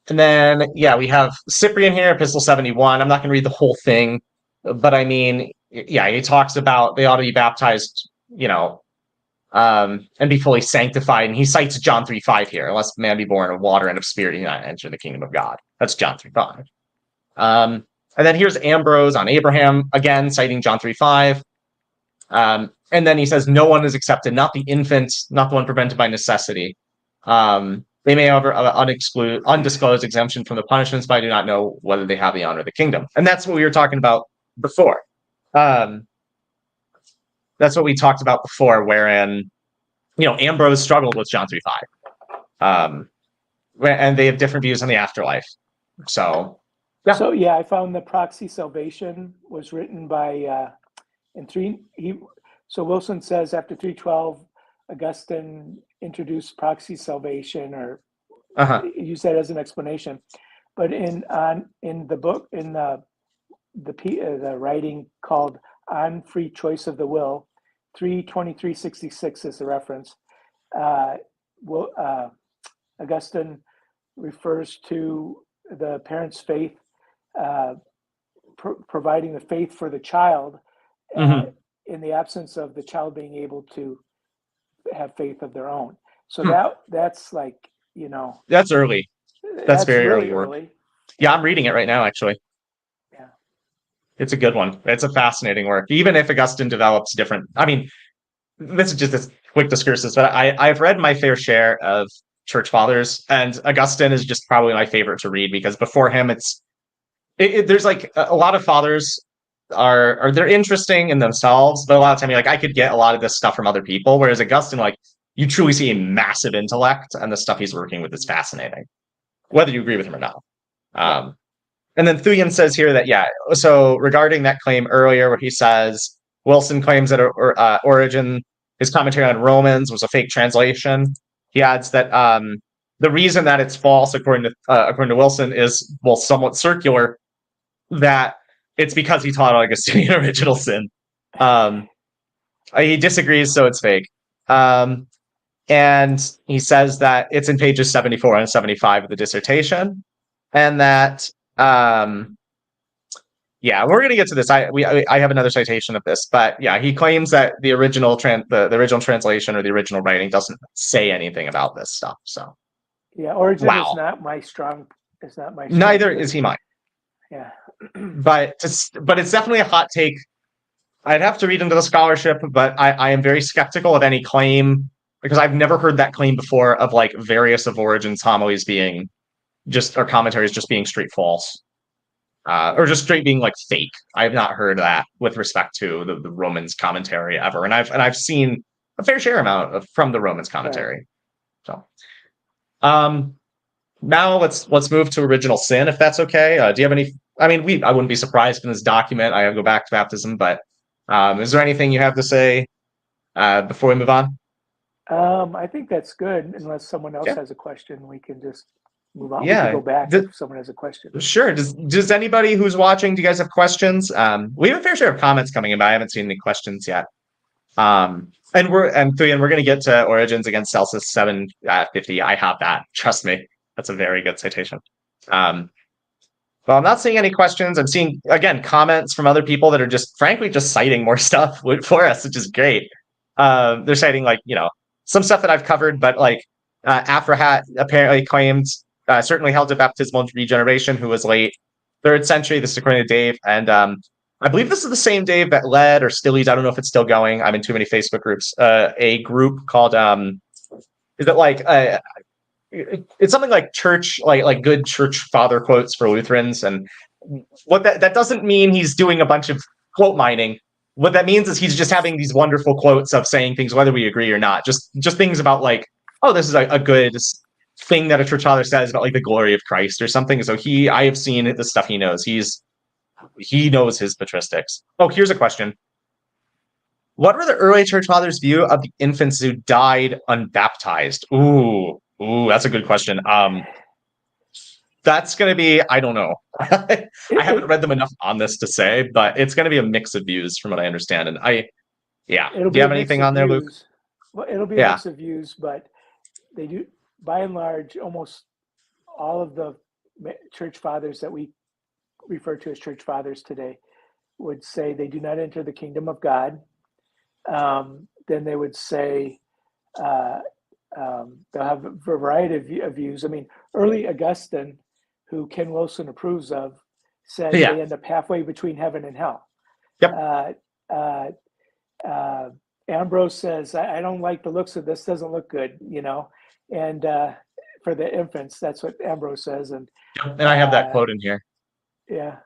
then yeah, we have Cyprian here, Epistle 71. I'm not going to read the whole thing, but I mean, yeah, he talks about they ought to be baptized, and be fully sanctified. And he cites John 3:5 here. Unless man be born of water and of spirit, he not enter the kingdom of God. That's John 3:5. And then here's Ambrose on Abraham, again, citing John 3:5. And then he says, no one is accepted, not the infant, not the one prevented by necessity. They may have undisclosed exemption from the punishments, but I do not know whether they have the honor of the kingdom. And that's what we were talking about before. That's what we talked about before, wherein, Ambrose struggled with John 3:5. And they have different views on the afterlife. So, yeah. So yeah, I found the Proxy Salvation was written by so Wilson says after 312, Augustine introduced Proxy Salvation, or use that as an explanation. But in the book, in the writing called On Free Choice of the Will, 32366 is the reference. Augustine refers to the parents' faith, providing the faith for the child in the absence of the child being able to have faith of their own. So that's like, that's early. That's very really early. Yeah, I'm reading it right now, actually. Yeah. It's a good one. It's a fascinating work. Even if Augustine develops different, this is just a quick discursus, but I've read my fair share of church fathers, and Augustine is just probably my favorite to read, because before him, there's like a lot of fathers are they're interesting in themselves, but a lot of time you're like, I could get a lot of this stuff from other people, whereas Augustine, like, you truly see a massive intellect, and the stuff he's working with is fascinating, whether you agree with him or not. And then Thuyan says here that, so regarding that claim earlier where he says Wilson claims that Origen, his commentary on Romans, was a fake translation, he adds that the reason that it's false, according to Wilson, is, well, somewhat circular, that it's because he taught Augustinian original sin. He disagrees, so it's fake. And he says that it's in pages 74 and 75 of the dissertation, and that we're going to get to this. I have another citation of this, but he claims that the original the original translation or the original writing doesn't say anything about this stuff. So Origen is not my strong. Neither is he mine. Yeah, but it's definitely a hot take. I'd have to read into the scholarship, but I am very skeptical of any claim, because I've never heard that claim before of like various of Origen's homilies being or commentaries just being straight false. Or just straight being like fake. I have not heard that with respect to the Romans commentary ever, and I've seen a fair share amount from the Romans commentary. Right. So, now let's move to original sin, if that's okay. Do you have any? I wouldn't be surprised in this document. I go back to baptism, but is there anything you have to say before we move on? I think that's good. Unless someone else has a question, we can just move on. Yeah, we can go back if someone has a question. Sure. Does anybody who's watching, do you guys have questions? We have a fair share of comments coming in, but I haven't seen any questions yet. And we're going to get to Origins against Celsus 750. I have that. Trust me, that's a very good citation. Well, I'm not seeing any questions. I'm seeing, again, comments from other people that are just frankly just citing more stuff for us, which is great. They're citing some stuff that I've covered, but Aphrahat apparently claimed, certainly held to baptismal regeneration, who was late 3rd century. This is according to Dave. And I believe this is the same Dave that led, or still leads, I don't know if it's still going, I'm in too many Facebook groups, a group called, is it it's something like church, like good church father quotes for Lutherans. And what that doesn't mean he's doing a bunch of quote mining. What that means is he's just having these wonderful quotes of saying things, whether we agree or not, just things about this is a good thing that a church father says about the glory of Christ or something. So I have seen the stuff he knows. He knows his patristics. Oh, here's a question. What were the early church fathers' view of the infants who died unbaptized? Ooh, that's a good question. That's going to be, I don't know. I haven't read them enough on this to say, but it's going to be a mix of views from what I understand. And do you have anything on there, Luke? Well, it'll be a mix of views, but they do, by and large, almost all of the church fathers that we refer to as church fathers today would say they do not enter the kingdom of God. Then they would say they'll have a variety of views. Early Augustine, who Ken Wilson approves of, said they end up halfway between heaven and hell. Yep. Ambrose says, I don't like the looks of this, doesn't look good, and for the infants, that's what Ambrose says. And And I have that quote in here. yeah.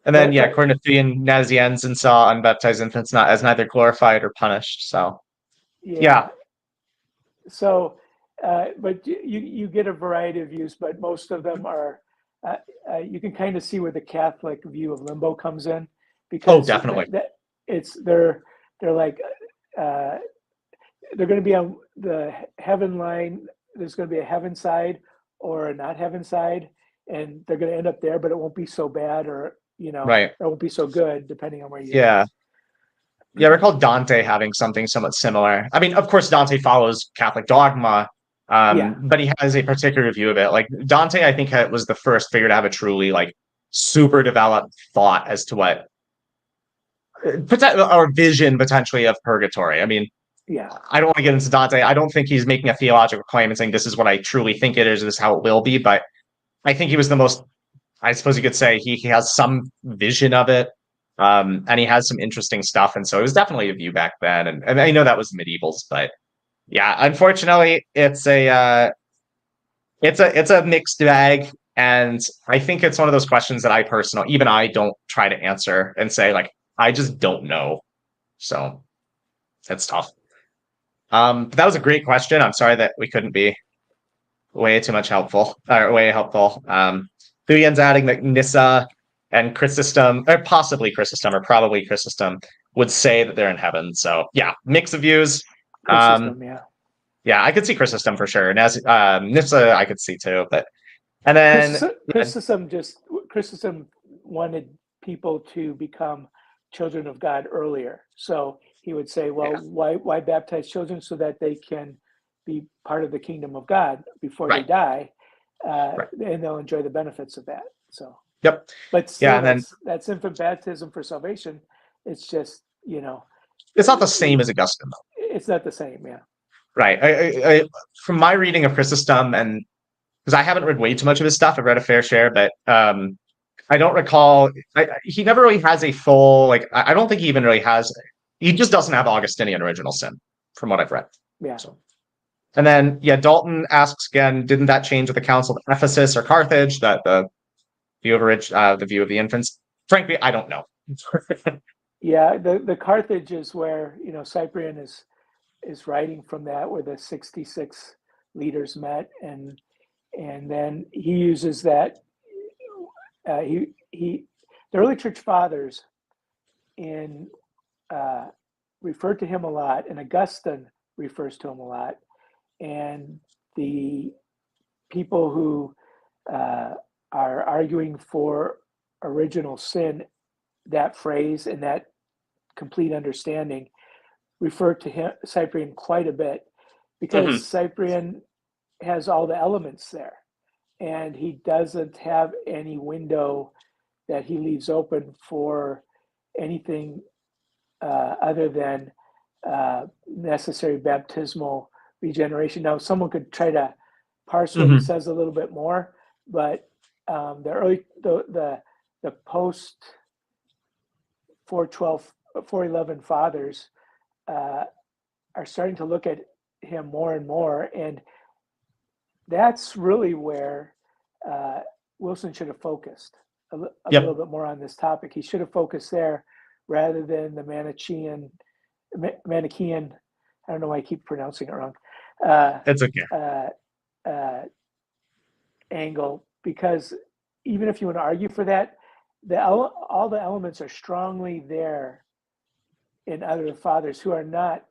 And then, according to Thean, Nazianzen saw unbaptized infants not as neither glorified or punished. So, yeah. So, but you get a variety of views, but most of them are, you can kind of see where the Catholic view of limbo comes in, because definitely. they're like, they're going to be on the heaven line. There's going to be a heaven side or a not heaven side, and they're going to end up there, but it won't be so bad, or right, or it won't be so good, depending on where you. Yeah, I recall Dante having something somewhat similar. I mean, of course, Dante follows Catholic dogma, but he has a particular view of it. Like Dante, I think was the first figure to have a truly like super developed thought as to what or vision potentially of purgatory. I mean, I don't want to get into Dante. I don't think he's making a theological claim and saying this is what I truly think it is, this is how it will be. But I think he was the most, I suppose you could say he has some vision of it. And he has some interesting stuff. And so it was definitely a view back then. And I know that was medievals, but yeah, unfortunately it's a mixed bag. And I think it's one of those questions that even I don't try to answer and say like, I just don't know. So it's tough. But that was a great question. I'm sorry that we couldn't be way too much helpful or way helpful. Thuyan's adding that Nyssa and Chrysostom, or possibly Chrysostom, or probably Chrysostom, would say that they're in heaven. So yeah, mix of views. Chrysostom, yeah, I could see Chrysostom for sure, and as Nyssa, I could see too. But and then Chrysostom wanted people to become children of God earlier. So he would say, well, why baptize children so that they can be part of the kingdom of God before they die, and they'll enjoy the benefits of that. So but still, that's infant baptism for salvation. It's just it's not the same as Augustine, though. It's not the same, right. I from my reading of Chrysostom, and because I haven't read way too much of his stuff, I've read a fair share, but I don't recall. He never really has a full like. I don't think he even really has. He just doesn't have Augustinian original sin, from what I've read. So. And then, Dalton asks again, didn't that change with the Council of Ephesus or Carthage, that the view of the view of the infants? Frankly, I don't know. The Carthage is where, Cyprian is writing from that, where the 66 leaders met, and then he uses that. The early church fathers referred to him a lot, and Augustine refers to him a lot. And the people who are arguing for original sin, that phrase and that complete understanding, refer to Cyprian quite a bit, because Cyprian has all the elements there, and he doesn't have any window that he leaves open for anything other than necessary baptismal regeneration. Now, someone could try to parse what he says a little bit more, but the post 411 fathers are starting to look at him more and more, and that's really where Wilson should have focused a little bit more on this topic. He should have focused there rather than the Manichaean. I don't know why I keep pronouncing it wrong. It's okay. Angle, because even if you want to argue for that, all the elements are strongly there in other fathers who are not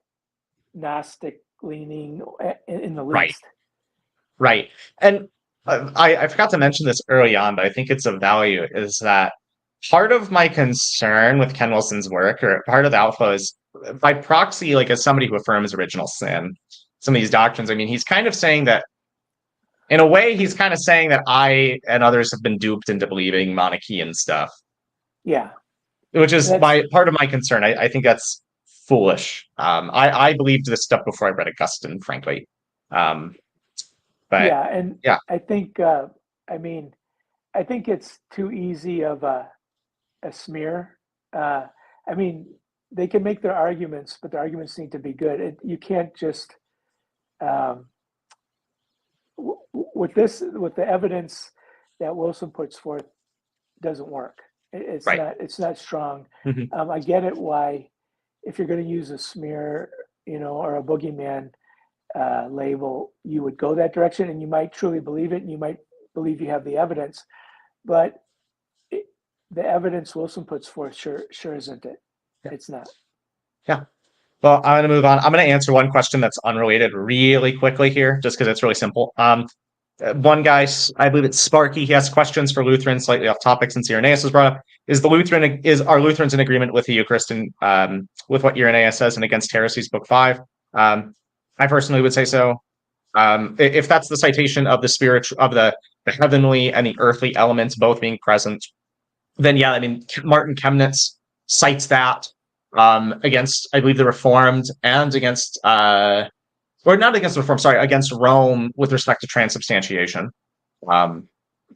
Gnostic leaning in the least. Right. And I forgot to mention this early on, but I think it's of value, is that part of my concern with Ken Wilson's work, or part of the alpha, is by proxy, like as somebody who affirms original sin, some of these doctrines, I mean, he's kind of saying that, in a way, he's kind of saying that I and others have been duped into believing Manichaean stuff. Yeah. Which is part of my concern. I think that's foolish. I believed this stuff before I read Augustine, frankly. But I think I think it's too easy of a smear. I mean, they can make their arguments, but the arguments need to be good. You can't just with the evidence that Wilson puts forth doesn't work. It's not strong. Mm-hmm. I get it why, if you're going to use a smear, or a boogeyman label, you would go that direction, and you might truly believe it, and you might believe you have the evidence, but the evidence Wilson puts forth sure isn't it. Yeah. It's not. Yeah. Well, I'm going to move on. I'm going to answer one question that's unrelated really quickly here, just because it's really simple. One guy, I believe it's Sparky, he has questions for Lutherans, slightly off topic since Irenaeus was brought up. Are Lutherans in agreement with the Eucharist and with what Irenaeus says and against heresies, book 5? I personally would say so. If that's the citation of the spirit of the heavenly and the earthly elements both being present, then yeah, I mean, Martin Chemnitz cites that against, I believe, the Reformed and against or not against the Reform, sorry, against Rome with respect to transubstantiation, from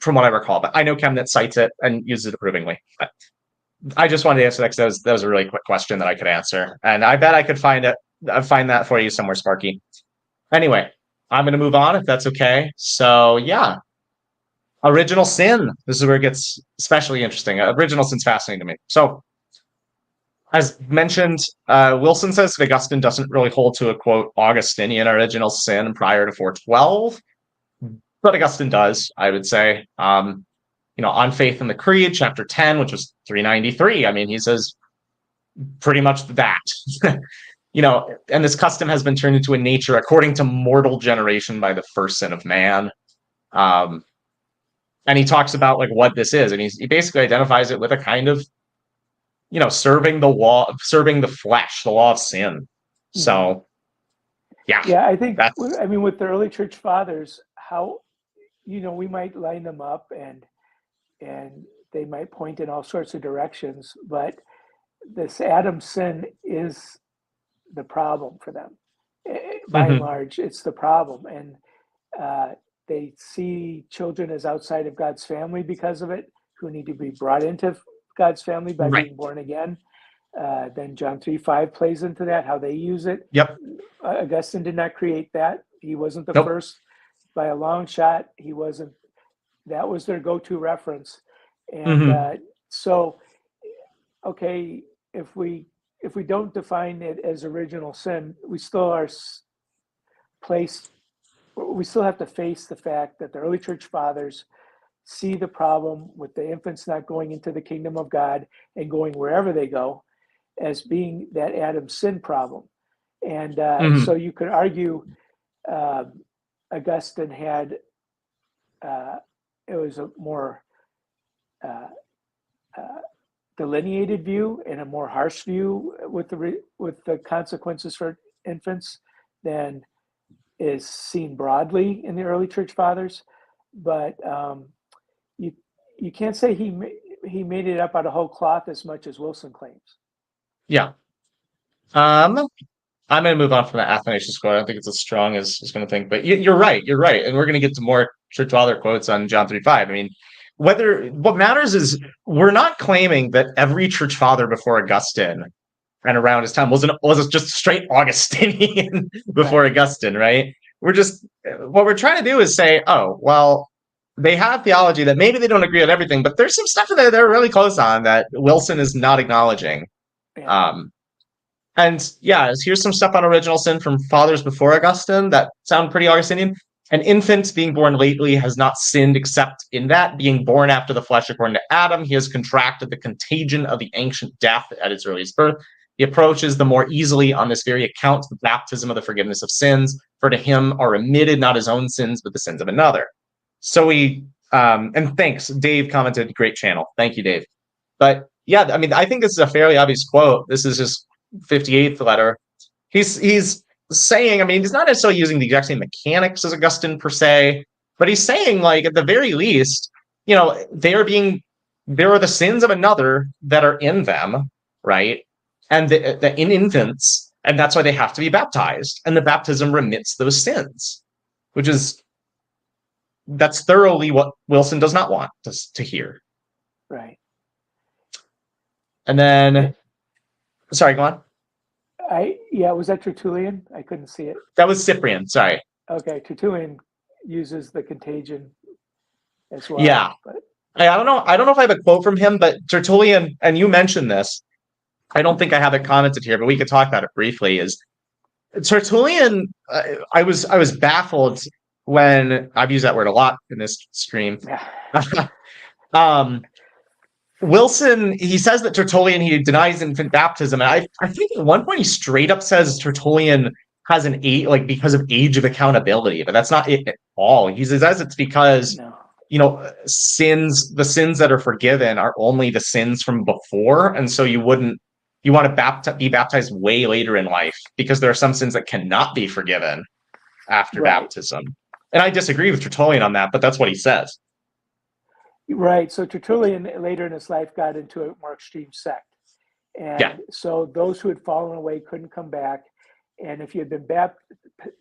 what I recall. But I know Chemnitz cites it and uses it approvingly. But I just wanted to answer that because that was a really quick question that I could answer. And I bet I could find that for you somewhere, Sparky. Anyway, I'm going to move on if that's okay. So, yeah. Original sin. This is where it gets especially interesting. Original sin's fascinating to me. So, as mentioned, Wilson says that Augustine doesn't really hold to a, quote, Augustinian original sin prior to 412, but Augustine does, I would say. On Faith in the Creed, chapter 10, which was 393, I mean, he says pretty much that. And this custom has been turned into a nature according to mortal generation by the first sin of man. And he talks about like what this is, and he basically identifies it with a kind of serving the flesh, the law of sin. So, yeah, I think with the early church fathers, how we might line them up and they might point in all sorts of directions, but this Adam sin is the problem for them. By and large, it's the problem, and they see children as outside of God's family because of it, who need to be brought into God's family by being born again. Then John 3:5 plays into that, how they use it. Yep. Augustine did not create that. He wasn't the Nope. first by a long shot. He wasn't. That was their go-to reference. And so, okay, if we don't define it as original sin, we still have to face the fact that the early church fathers see the problem with the infants not going into the kingdom of God and going wherever they go as being that Adam sin problem. And so you could argue Augustine had, it was a more delineated view and a more harsh view with the consequences for infants than is seen broadly in the early church fathers. But you can't say he made it up out of whole cloth as much as Wilson claims. Yeah. I'm going to move on from the Athanasius quote. I don't think it's as strong as I was going to think, but you're right. And we're going to get to more church father quotes on John 3:5. I mean, what matters is we're not claiming that every church father before Augustine and around his time was just straight Augustinian before Augustine, right? What we're trying to do is say, oh, well, they have theology that maybe they don't agree on everything, but there's some stuff that they're really close on that Wilson is not acknowledging. And yeah, here's some stuff on original sin from fathers before Augustine that sound pretty Augustinian. An infant being born lately has not sinned except in that, being born after the flesh according to Adam, he has contracted the contagion of the ancient death at his earliest birth. He approaches the more easily on this very account the baptism of the forgiveness of sins, for to him are remitted not his own sins, but the sins of another. So and thanks, Dave commented, great channel. Thank you, Dave. But yeah, I mean, I think this is a fairly obvious quote. This is his 58th letter. He's saying, I mean, he's not necessarily using the exact same mechanics as Augustine per se, but he's saying, like, at the very least, there are the sins of another that are in them, right? And in infants, and that's why they have to be baptized. And the baptism remits those sins, that's thoroughly what Wilson does not want to hear. Right. And then Sorry, go on. Was that Tertullian? I couldn't see it. That was Cyprian. Sorry. Okay, Tertullian uses the contagion as well. Yeah. But I don't know. I don't know if I have a quote from him, but Tertullian, and you mentioned this. I don't think I have it commented here, but we could talk about it briefly. Is Tertullian? I was baffled when I've used that word a lot in this stream. yeah. Wilson, he says that Tertullian, he denies infant baptism, and I think at one point he straight up says Tertullian has an age, like because of age of accountability, but that's not it at all. He says it's because No. the sins that are forgiven are only the sins from before, and so you want to be baptized way later in life because there are some sins that cannot be forgiven after baptism. And I disagree with Tertullian on that, but that's what he says. Right. So Tertullian later in his life got into a more extreme sect. And so those who had fallen away couldn't come back. And if you had been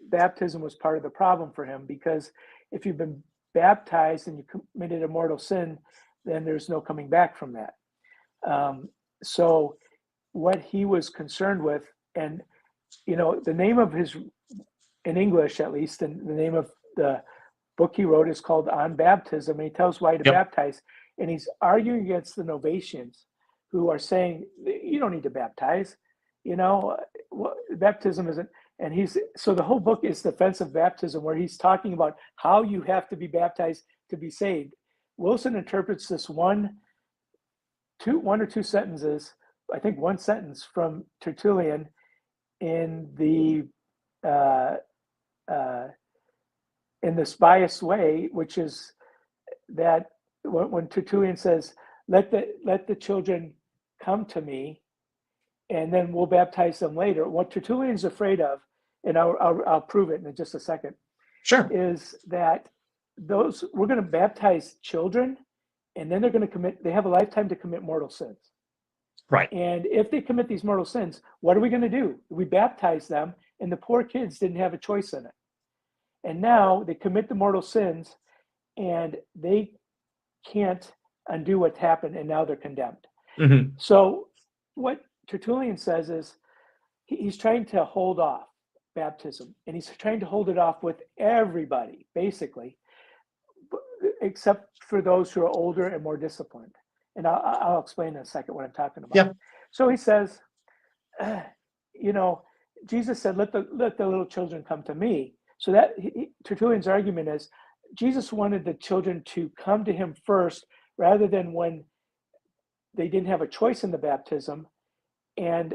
baptism was part of the problem for him, because if you've been baptized and you committed a mortal sin, then there's no coming back from that. So what he was concerned with, and the name of his, in English at least, and the name of the book he wrote is called On Baptism, and he tells why to baptize. And he's arguing against the Novatians who are saying, you don't need to baptize, baptism isn't. And so the whole book is defense of baptism, where he's talking about how you have to be baptized to be saved. Wilson interprets this one or two sentences, I think one sentence from Tertullian in this biased way, which is that when Tertullian says, let the children come to me, and then we'll baptize them later. What Tertullian's afraid of, and I'll prove it in just a second, Sure, is that we're going to baptize children, and then they have a lifetime to commit mortal sins. Right. And if they commit these mortal sins, what are we going to do? We baptize them, and the poor kids didn't have a choice in it. And now they commit the mortal sins, and they can't undo what's happened, and now they're condemned. Mm-hmm. So what Tertullian says is he's trying to hold off baptism, and he's trying to hold it off with everybody, basically, except for those who are older and more disciplined. And I'll explain in a second what I'm talking about. Yeah. So he says, Jesus said, let the little children come to me. So that Tertullian's argument is Jesus wanted the children to come to him first, rather than when they didn't have a choice in the baptism. And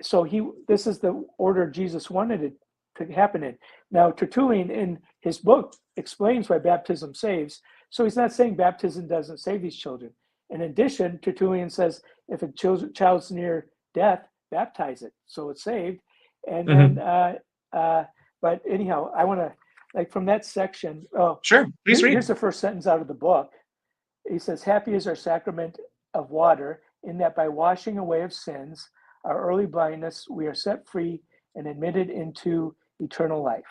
so this is the order Jesus wanted it to happen in. Now, Tertullian in his book explains why baptism saves. So he's not saying baptism doesn't save these children. In addition, Tertullian says if a child's near death, baptize it, so it's saved. And then, but anyhow, I want to, from that section. Oh, sure. Please read. Here's the first sentence out of the book. He says, "Happy is our sacrament of water, in that by washing away of sins, our early blindness, we are set free and admitted into eternal life."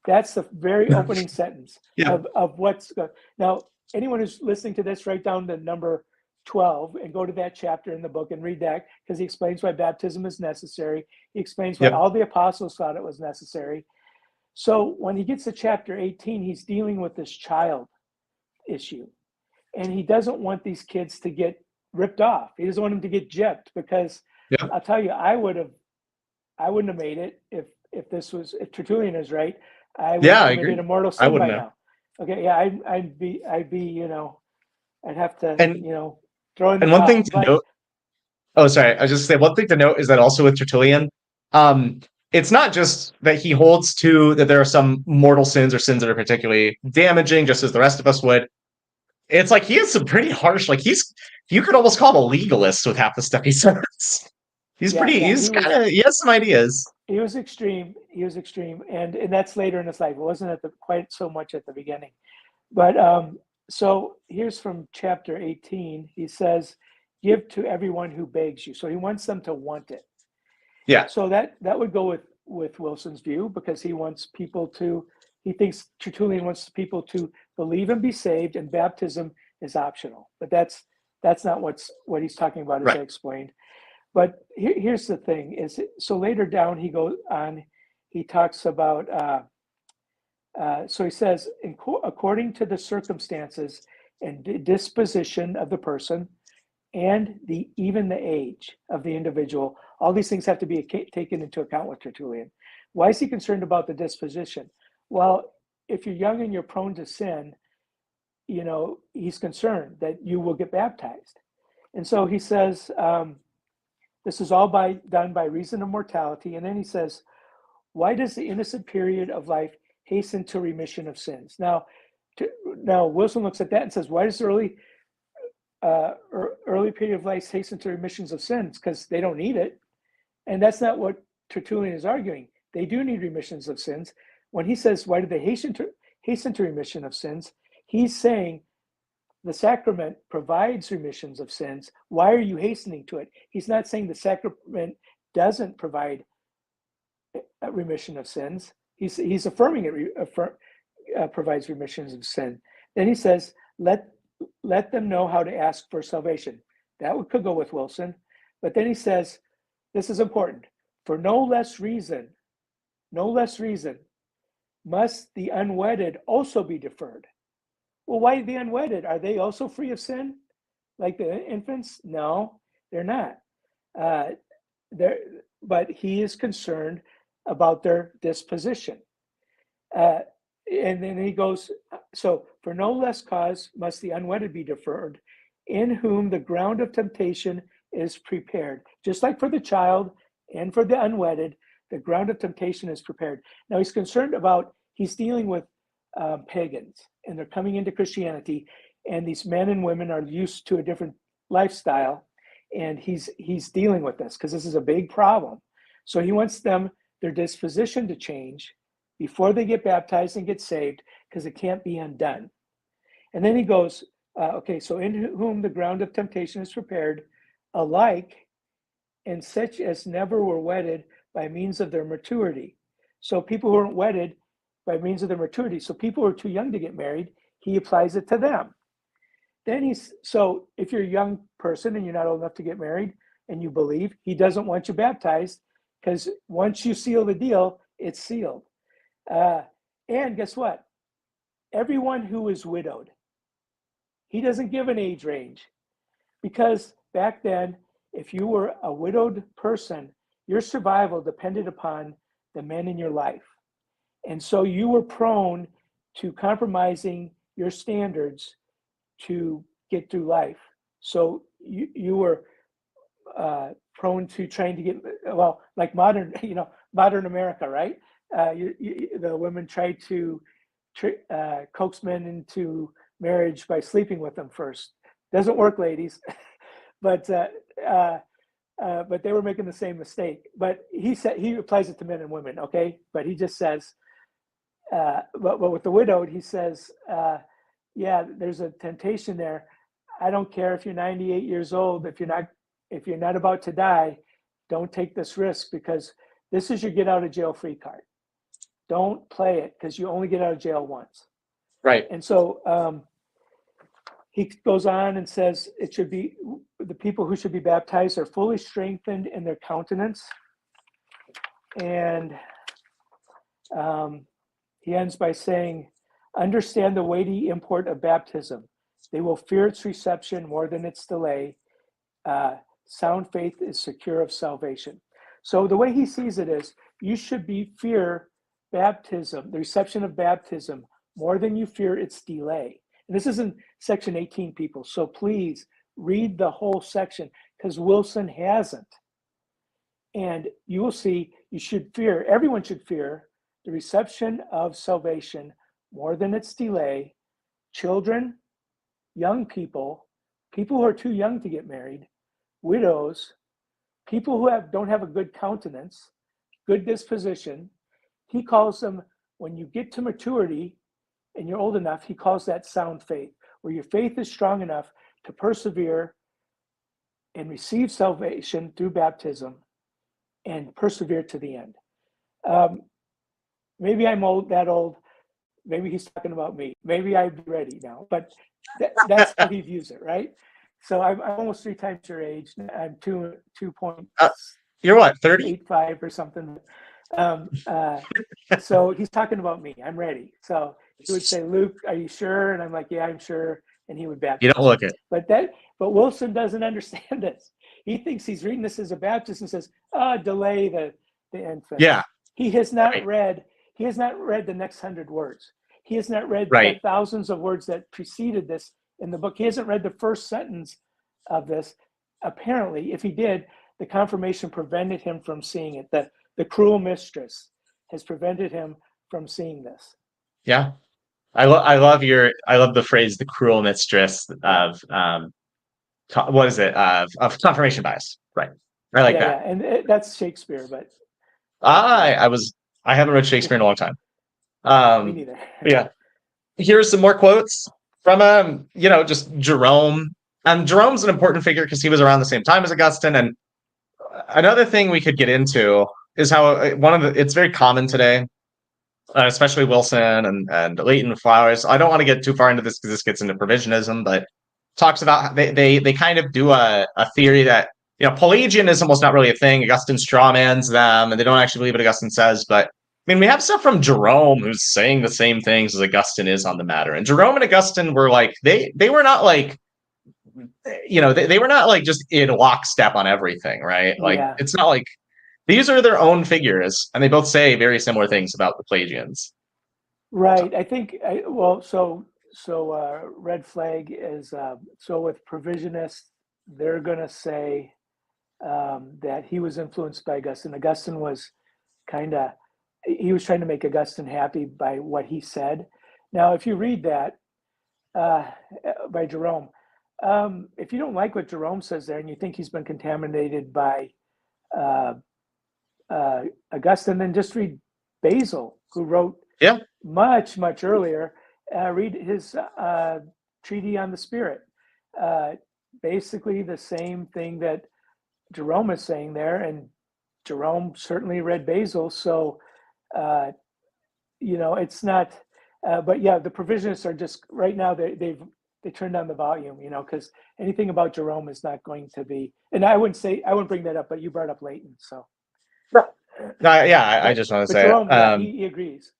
That's the very opening sentence of what's going. Now, anyone who's listening to this, write down the number 12 and go to that chapter in the book and read that, because he explains why baptism is necessary. He explains why all the apostles thought it was necessary. So when he gets to chapter 18, he's dealing with this child issue. And he doesn't want these kids to get ripped off. He doesn't want them to get gypped, because I'll tell you, I wouldn't have made it if Tertullian is right. I would have committed a mortal sin by now. Okay, I'd be, I'd have to, throw in the and one towel. thing to note. Oh, sorry. I was just saying, one thing to note is that also with Tertullian, it's not just that he holds to that there are some mortal sins or sins that are particularly damaging, just as the rest of us would. It's like he has some pretty harsh, you could almost call him a legalist with half the stuff he says. He has some ideas. He was extreme. And that's later in his life. It wasn't quite so much at the beginning. But so here's from chapter 18. He says, "Give to everyone who begs you." So he wants them to want it. Yeah. So that would go with Wilson's view, because he thinks Tertullian wants people to believe and be saved, and baptism is optional. But that's not what he's talking about, as I explained. But here's the thing: is so later down he goes on, he talks about. So he says, according to the circumstances and disposition of the person, and even the age of the individual, all these things have to be taken into account with Tertullian. Why is he concerned about the disposition? Well, if you're young and you're prone to sin, he's concerned that you will get baptized. And so he says, this is all done by reason of mortality. And then he says, why does the innocent period of life hasten to remission of sins? Now Wilson looks at that and says, why does the early period of life hasten to remissions of sins? Because they don't need it. And that's not what Tertullian is arguing. They do need remissions of sins. When he says, why do they hasten to remission of sins? He's saying the sacrament provides remissions of sins. Why are you hastening to it? He's not saying the sacrament doesn't provide a remission of sins. He's affirming it provides remissions of sin. Then he says, let them know how to ask for salvation. That could go with Wilson. But then he says, this is important. For no less reason must the unwedded also be deferred. Well, why the unwedded? Are they also free of sin like the infants? No, they're not. But he is concerned about their disposition. And then he goes, so for no less cause must the unwedded be deferred, in whom the ground of temptation is prepared. Just like for the child and for the unwedded, the ground of temptation is prepared. Now he's concerned about, he's dealing with pagans, and they're coming into Christianity, and these men and women are used to a different lifestyle, and he's dealing with this because this is a big problem. So he wants their disposition to change before they get baptized and get saved, because it can't be undone. And then he goes, okay, so in whom the ground of temptation is prepared, alike, and such as never were wedded by means of their maturity. So people who aren't wedded by means of their maturity, so people who are too young to get married, he applies it to them. Then so if you're a young person and you're not old enough to get married and you believe, he doesn't want you baptized, because once you seal the deal, it's sealed. And guess what? Everyone who is widowed, he doesn't give an age range, because back then, if you were a widowed person, your survival depended upon the men in your life. And so you were prone to compromising your standards to get through life. So you were prone to trying to get, well, like modern America, right? The women try to coax men into marriage by sleeping with them first. Doesn't work, ladies. But they were making the same mistake. But he applies it to men and women, okay? But he just says, but with the widowed, he says, yeah, there's a temptation there. I don't care if you're 98 years old, if you're not about to die, don't take this risk, because this is your get out of jail free card. Don't play it, because you only get out of jail once. Right. And so he goes on and says it should be, the people who should be baptized are fully strengthened in their countenance. And he ends by saying, understand the weighty import of baptism. They will fear its reception more than its delay. Sound faith is secure of salvation. So the way he sees it is, you should fear baptism, the reception of baptism, more than you fear its delay. And this is in section 18, people. So please read the whole section, because Wilson hasn't. And you will see, everyone should fear the reception of salvation more than its delay. Children, young people who are too young to get married, widows, people who don't have a good countenance, good disposition. He calls them, when you get to maturity and you're old enough, he calls that sound faith, where your faith is strong enough to persevere and receive salvation through baptism and persevere to the end. Maybe I'm that old. Maybe he's talking about me. Maybe I'd be ready now, but that's how he views it, right? So I'm almost 3 times your age. I'm 2.85 You're what, 30? or something. So he's talking about me. I'm ready. So he would say, Luke, are you sure? And I'm like, yeah, I'm sure. And he would You baptize don't look me. it. But Wilson doesn't understand this. He thinks he's reading this as a Baptist and says, delay the infant. Yeah, He has not right, read the next 100 words. He has not read the right. thousands of words that preceded this in the book. He hasn't read the first sentence of this. Apparently, if he did, the confirmation prevented him from seeing it. The cruel mistress has prevented him from seeing this. Yeah. I love the phrase "the cruel mistress" of what is it of confirmation bias, right? I like that. And that's Shakespeare, but I was I haven't read Shakespeare in a long time. me Um, neither. yeah, here's some more quotes from just Jerome. And Jerome's an important figure because he was around the same time as Augustine. And another thing we could get into is how it's very common today, especially Wilson and Leighton Flowers. I don't want to get too far into this because this gets into provisionism, but talks about they kind of do a theory that Pelagianism was not really a thing. Augustine strawmans them, and they don't actually believe what Augustine says. But I mean, we have stuff from Jerome who's saying the same things as Augustine is on the matter. And Jerome and Augustine were like they were not like they were not like just in lockstep on everything, right? Like Yeah, it's not like these are their own figures, and they both say very similar things about the Pelagians. right. I think red flag is so with provisionists, they're going to say that he was influenced by Augustine. Augustine was kind of he was trying to make Augustine happy by what he said. Now, if you read that by Jerome, if you don't like what Jerome says there and you think he's been contaminated by uh, Augustine, then just read Basil, who wrote Yeah, much earlier. Read his treatise on the Spirit. Uh, Basically, the same thing that Jerome is saying there, and Jerome certainly read Basil, so it's not. But yeah, the provisionists are just right now. They turned down the volume, because anything about Jerome is not going to be. And I wouldn't bring that up, but you brought up Leighton, so. I But just want to but say it. Jerome, yeah, he agrees.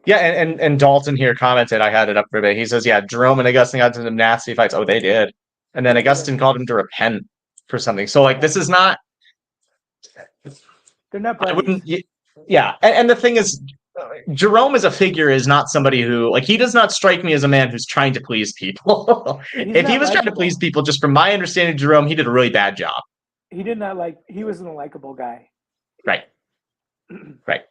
Yeah, and Dalton here commented. I had it up for a bit. He says, "Yeah, Jerome and Augustine got into some nasty fights. Oh, they did." And then Yeah, they did. Augustine called him to repent for something. So like, this is not. They're not I buddies. wouldn't. Yeah, and the thing is, Jerome as a figure is not somebody who he does not strike me as a man who's trying to please people. He's If he not was trying to please likable. people, just from my understanding of Jerome, he did a really bad job. He wasn't a likable guy. Right. Right.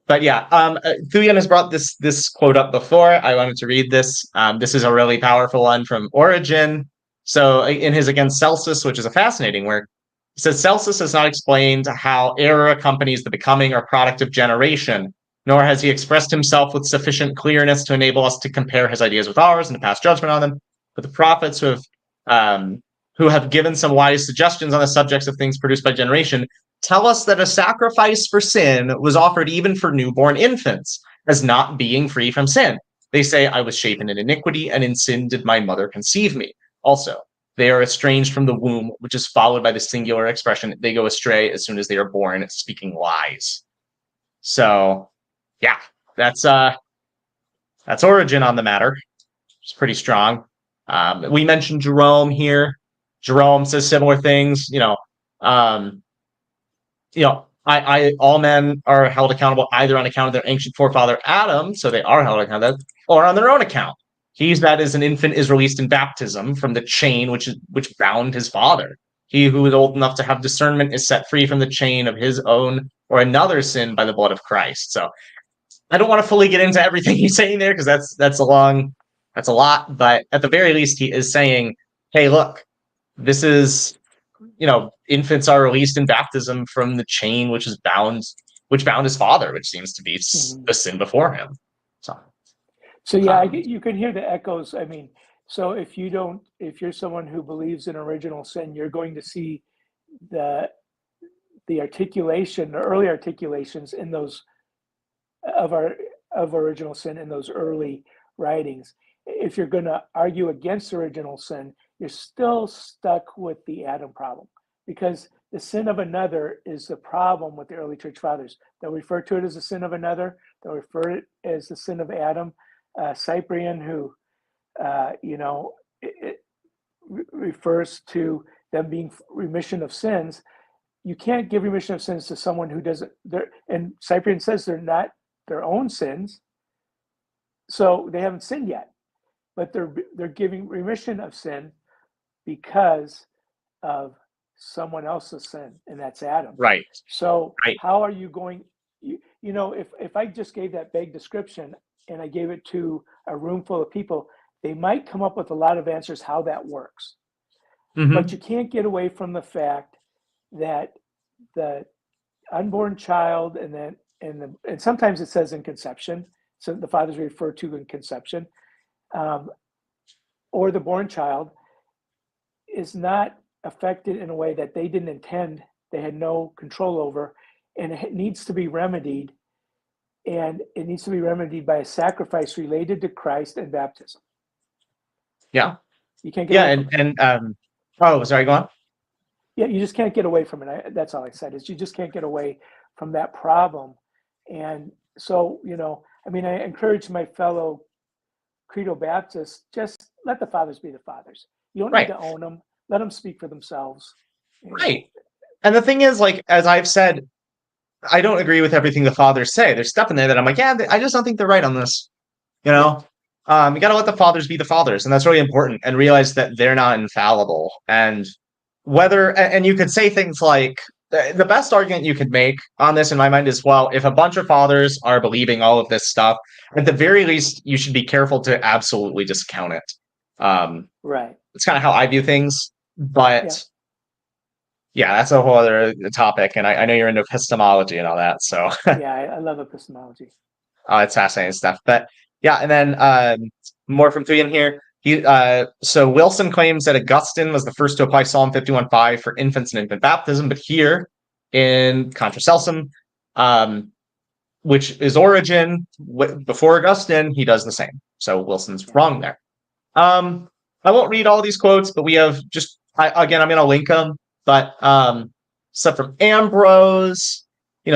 But yeah, Thuyan has brought this quote up before. I wanted to read this. This is a really powerful one from Origen. So in his Against Celsus, which is a fascinating work, he says Celsus has not explained how error accompanies the becoming or product of generation, nor has he expressed himself with sufficient clearness to enable us to compare his ideas with ours and to pass judgment on them. But the prophets who have given some wise suggestions on the subjects of things produced by generation tell us that a sacrifice for sin was offered even for newborn infants, as not being free from sin. They say, I was shapen in iniquity, and in sin did my mother conceive me. Also, they are estranged from the womb, which is followed by the singular expression, they go astray as soon as they are born, speaking lies. So, yeah, that's Origen on the matter. It's pretty strong. We mentioned Jerome here. Jerome says similar things, um, all men are held accountable either on account of their ancient forefather Adam, so they are held accountable, or on their own account. He that is an infant is released in baptism from the chain which bound his father. He who is old enough to have discernment is set free from the chain of his own or another sin by the blood of Christ. So I don't want to fully get into everything he's saying there because that's a lot. But at the very least, he is saying, hey, look, this is infants are released in baptism from the chain which bound his father, which seems to be Mhm. the sin before him. So yeah, you can hear the echoes. I mean, so if you're someone who believes in original sin, you're going to see the articulation, the early articulations in those of original sin in those early writings. If you're going to argue against original sin, you're still stuck with the Adam problem, because the sin of another is the problem with the early church fathers. They'll refer to it as the sin of another. They'll refer to it as the sin of Adam. Cyprian, who, it refers to them being remission of sins. You can't give remission of sins to someone who doesn't, and Cyprian says they're not their own sins, so they haven't sinned yet, but they're giving remission of sin because of someone else's sin, and that's Adam. Right. So Right. how are you going, if I just gave that vague description and I gave it to a room full of people, they might come up with a lot of answers how that works. Mhm. But you can't get away from the fact that the unborn child, and sometimes it says in conception, so the fathers refer to in conception, or the born child is not affected in a way that they didn't intend, they had no control over, and it needs to be remedied. And it needs to be remedied by a sacrifice related to Christ and baptism. Yeah. You can't get away from it. Oh, sorry, go on. Yeah, you just can't get away from it. That's all I said, is you just can't get away from that problem. And so, I encourage my fellow Credo Baptists, just let the fathers be the fathers. You don't need to own them. Let them speak for themselves. Right. And the thing is, like, as I've said, I don't agree with everything the fathers say. There's stuff in there that I'm like, yeah, I just don't think they're right on this. You got to let the fathers be the fathers. And that's really important, and realize that they're not infallible. And and you could say things like, the best argument you could make on this in my mind is, well, if a bunch of fathers are believing all of this stuff, at the very least, you should be careful to absolutely discount it. Right. It's kind of how I view things. But yeah, that's a whole other topic, and I know you're into epistemology and all that, so yeah, I love epistemology. It's fascinating stuff. But yeah, and then more from Thuyan here. So Wilson claims that Augustine was the first to apply Psalm 51:5 for infants and infant baptism, but here in Contra Celsum, which is Origen, before Augustine, he does the same. So Wilson's wrong there. I won't read all these quotes, but we have I'm going to link them. But stuff from Ambrose,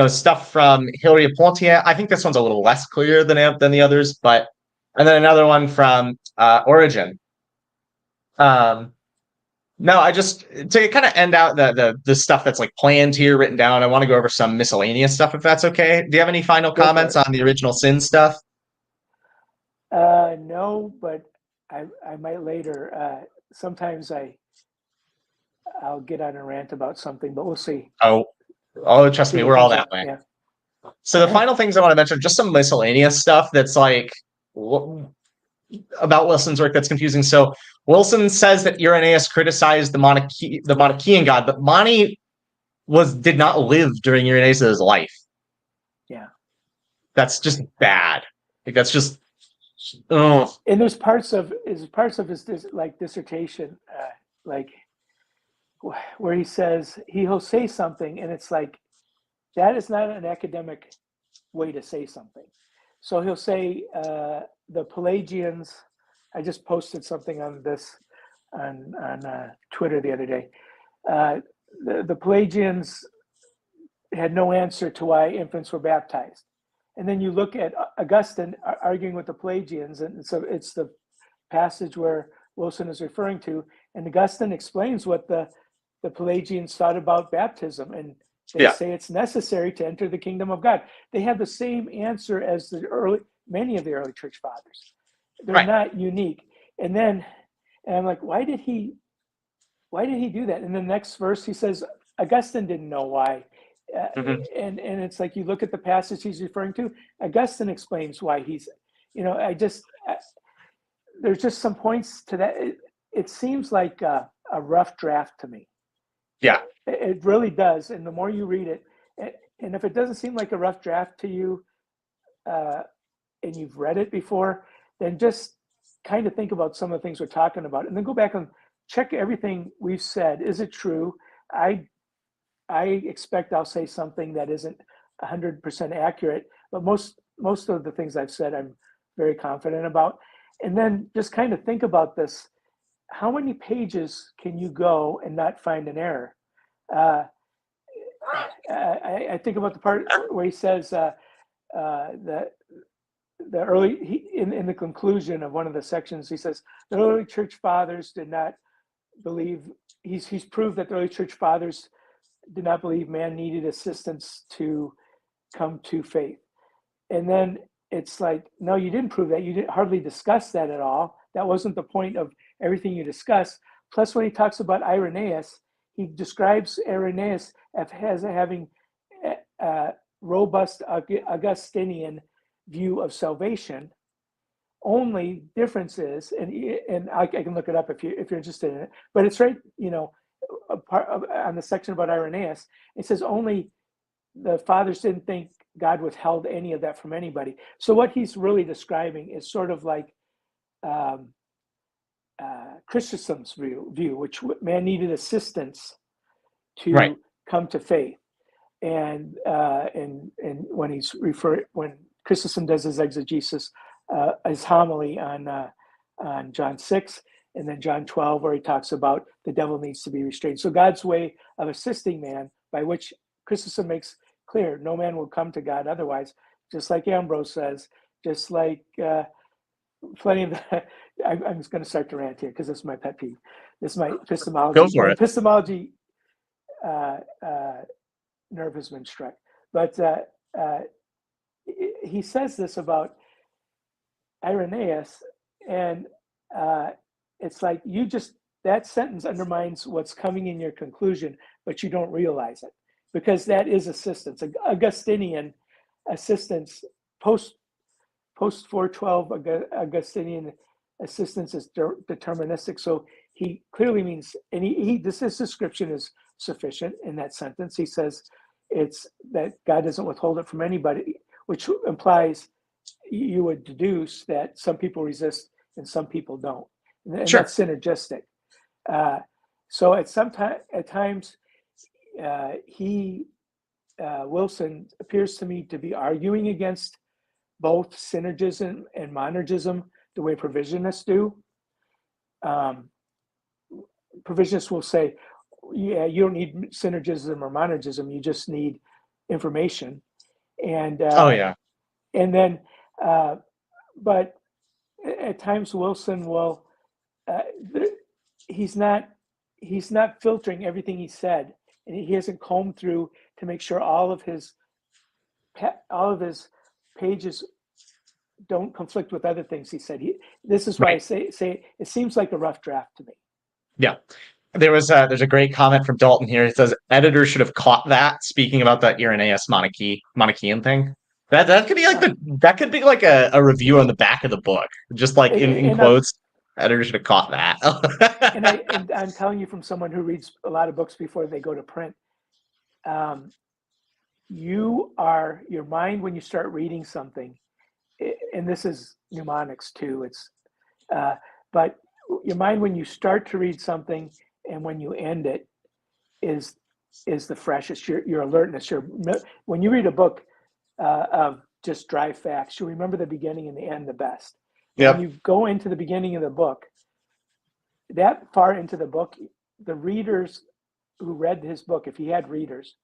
stuff from Hilary of Poitiers. I think this one's a little less clear than the others, and then another one from Origen. No, I just, to kind of end out the stuff that's like planned here, written down, I want to go over some miscellaneous stuff, if that's okay. Do you have any final comments on the original sin stuff? No, but I might later. Sometimes I'll get on a rant about something, but we'll see. Oh, trust me, we're all that way. Yeah. So the final things I want to mention, just some miscellaneous stuff that's like about Wilson's work that's confusing. So Wilson says that Irenaeus criticized the Manichaean God, but Mani did not live during Irenaeus' life. Yeah. That's just bad. Like, that's just and there's parts of his dissertation, where he says he'll say something, and it's like, that is not an academic way to say something. So he'll say the Pelagians. I just posted something on this on Twitter the other day. The Pelagians had no answer to why infants were baptized. And then you look at Augustine arguing with the Pelagians, and so it's the passage where Wilson is referring to, and Augustine explains what the Pelagians thought about baptism, and they say it's necessary to enter the kingdom of God. They have the same answer as many of the early church fathers. They're not unique. And I'm like, why did he do that? In the next verse, he says Augustine didn't know why. And it's like, you look at the passage he's referring to, Augustine explains why he's, there's just some points to that. It seems like a rough draft to me. Yeah. It really does. And the more you read it, and if it doesn't seem like a rough draft to you, and you've read it before, then just kind of think about some of the things we're talking about, and then go back and check everything we've said. Is it true? I expect I'll say something that isn't 100% accurate, but most of the things I've said, I'm very confident about. And then just kind of think about this. how many pages can you go and not find an error? I think about the part where he says that the early in the conclusion of one of the sections, he says the early church fathers did not believe. He's proved that the early church fathers did not believe man needed assistance to come to faith. And then it's like, no, you didn't prove that. You didn't hardly discuss that at all. That wasn't the point of everything you discussed. Plus, when he talks about Irenaeus, he describes Irenaeus as having a robust Augustinian view of salvation. Only difference is, and I can look it up if you're interested in it, but it's right, on the section about Irenaeus, it says only the fathers didn't think God withheld any of that from anybody. So what he's really describing is sort of like Chrysostom's view, which man needed assistance to come to faith. And when when Chrysostom does his exegesis, his homily on John 6, and then John 12, where he talks about the devil needs to be restrained. So God's way of assisting man, by which Chrysostom makes clear, no man will come to God otherwise, just like Ambrose says, just like plenty of the, I'm just going to start to rant here because this is my pet peeve. This is my epistemology. Go for it. Epistemology nerve has been struck. But he says this about Irenaeus, and it's like that sentence undermines what's coming in your conclusion, but you don't realize it, because that is assistance. Augustinian assistance, post 412 Augustinian assistance is deterministic. So he clearly means, and his description is sufficient in that sentence. He says it's that God doesn't withhold it from anybody, which implies you would deduce that some people resist and some people don't, and Sure. that's synergistic. So at times, Wilson appears to me to be arguing against both synergism and monergism the way provisionists do. Provisionists will say, yeah, you don't need synergism or monergism, you just need information. And and then, but at times Wilson will, he's not filtering everything he said, and he hasn't combed through to make sure all of his pages don't conflict with other things he said. This is why I say it seems like a rough draft to me. Yeah. There's a great comment from Dalton here. It says editors should have caught that, speaking about that Irenaeus Monarchian thing. That could be like a review on the back of the book, just like in quotes. Editors should have caught that. and I'm telling you from someone who reads a lot of books before they go to print. Your mind, when you start reading something, and this is mnemonics too. But your mind, when you start to read something and when you end it, is the freshest. Your alertness. When you read a book of just dry facts, you remember the beginning and the end the best. Yep. When you go into the beginning of the book, that far into the book, the readers who read his book, if he had readers,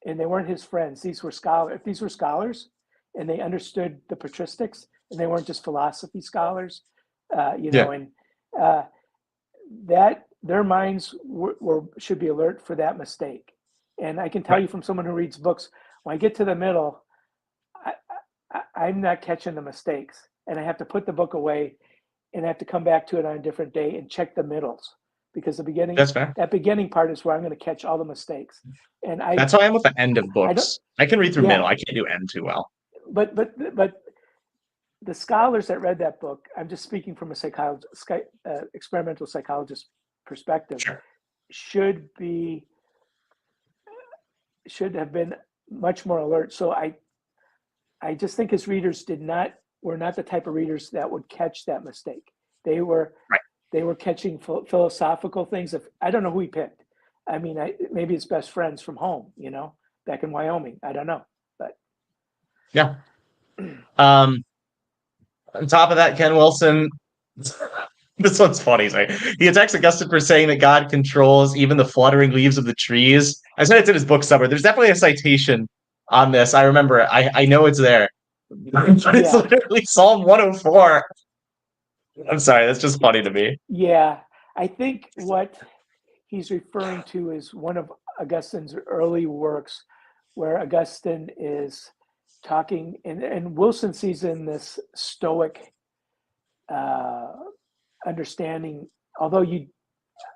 and they weren't his friends, these were scholars. If these were scholars, and they understood the patristics, and they weren't just philosophy scholars, and that their minds should be alert for that mistake. And I can tell you from someone who reads books, when I get to the middle, I'm not catching the mistakes, and I have to put the book away, and I have to come back to it on a different day and check the middles, because that beginning part is where I'm going to catch all the mistakes. And that's how I am with the end of books. I can read through middle. I can't do end too well. But the scholars that read that book, I'm just speaking from a experimental psychologist perspective, sure. should have been much more alert. So I just think his readers were not the type of readers that would catch that mistake. They were catching philosophical things. I don't know who he picked. I mean, maybe his best friends from home, back in Wyoming. I don't know, but yeah. On top of that, Ken Wilson, This one's funny. Sorry. He attacks Augustine for saying that God controls even the fluttering leaves of the trees. I said it's in his book somewhere. There's definitely a citation on this. I remember it. I know it's there. But it's Yeah, literally Psalm 104. I'm sorry, that's just funny to me. yeah. I think what he's referring to is one of Augustine's early works, where Augustine is talking, and Wilson sees in this Stoic uh, understanding, although you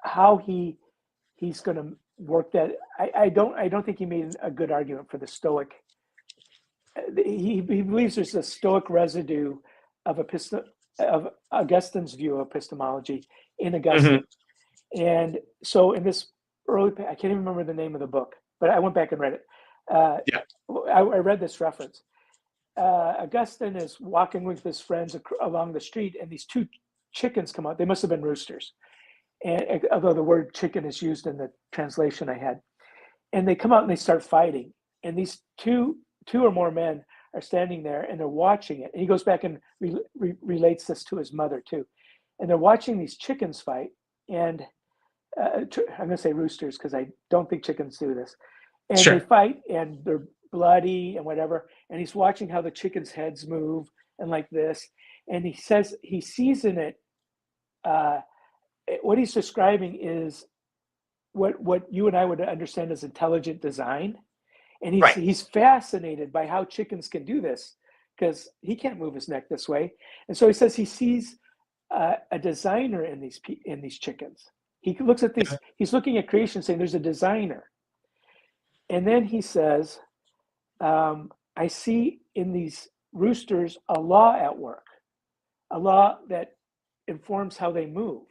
how he's going to work that. I don't think he made a good argument for the Stoic. He believes there's a Stoic residue of of Augustine's view of epistemology in Hmm. Augustine. And so in this early, I can't even remember the name of the book, but I went back and read it. Uh, Yeah. I read this reference. Augustine is walking with his friends along the street, and these two chickens come out. They must have been roosters, and although the word chicken is used in the translation I had, and they come out and they start fighting. And these two or more men are standing there and they're watching it. And he goes back and relates this to his mother too. And they're watching these chickens fight. And I'm going to say roosters because I don't think chickens do this. And they Sure. fight and they're bloody and whatever. And he's watching how the chickens' heads move and like this. And he says he sees in it, uh, what he's describing is what you and I would understand as intelligent design. And Right. he's fascinated by how chickens can do this because he can't move his neck this way. And so he says he sees a designer in these chickens. He looks at these. He's looking at creation, saying there's a designer. And then he says, I see in these roosters a law at work, a law that informs how they move.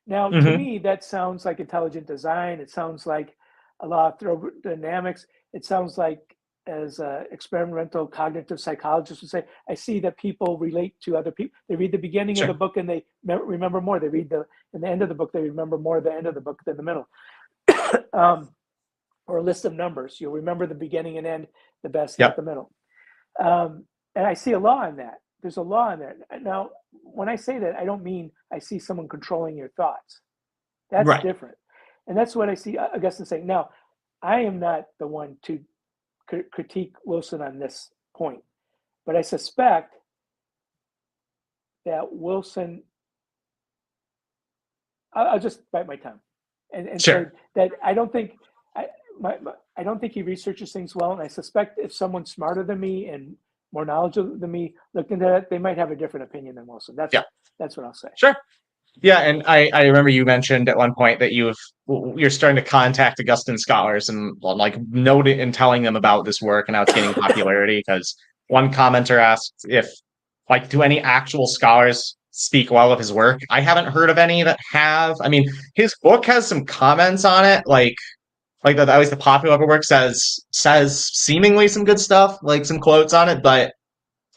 Now, to Hmm. me, that sounds like intelligent design. It sounds like a law of thermodynamics. It sounds like, as experimental cognitive psychologists would say, I see that people relate to other people. They read the beginning of the Sure. book and they remember more. They read in the end of the book, they remember more the end of the book than the middle. Or a list of numbers. You'll remember the beginning and end the best, not Yep. the middle. And I see a law in that. There's a law in there. Now, when I say that, I don't mean I see someone controlling your thoughts. That's Right. different. And that's what I see Augustine saying. Now, I am not the one to critique Wilson on this point, but I suspect that Wilson, I'll just bite my tongue and say Sure. that I don't think I don't think he researches things well, and I suspect if someone smarter than me and more knowledgeable than me looked into that, they might have a different opinion than Wilson. Yeah. That's what I'll say. Sure. Yeah, and I remember you mentioned at one point that you're starting to contact Augustine scholars and well, like note it and telling them about this work and how it's gaining popularity. Because one commenter asked if like do any actual scholars speak well of his work? I haven't heard of any that have. I mean, his book has some comments on it, like that at least the popular work says seemingly some good stuff, like some quotes on it, but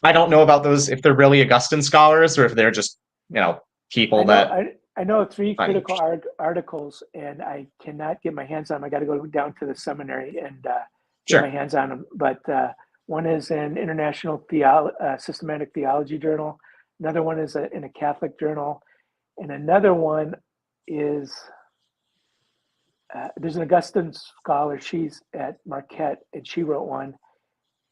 I don't know about those if they're really Augustine scholars or if they're just people I know that I know three find critical interesting. articles, and I cannot get my hands on them. I got to go down to the seminary and get my Sure. hands on them. But one is an International Systematic Theology Journal. Another one is in a Catholic journal, and another one is there's an Augustine scholar. She's at Marquette, and she wrote one.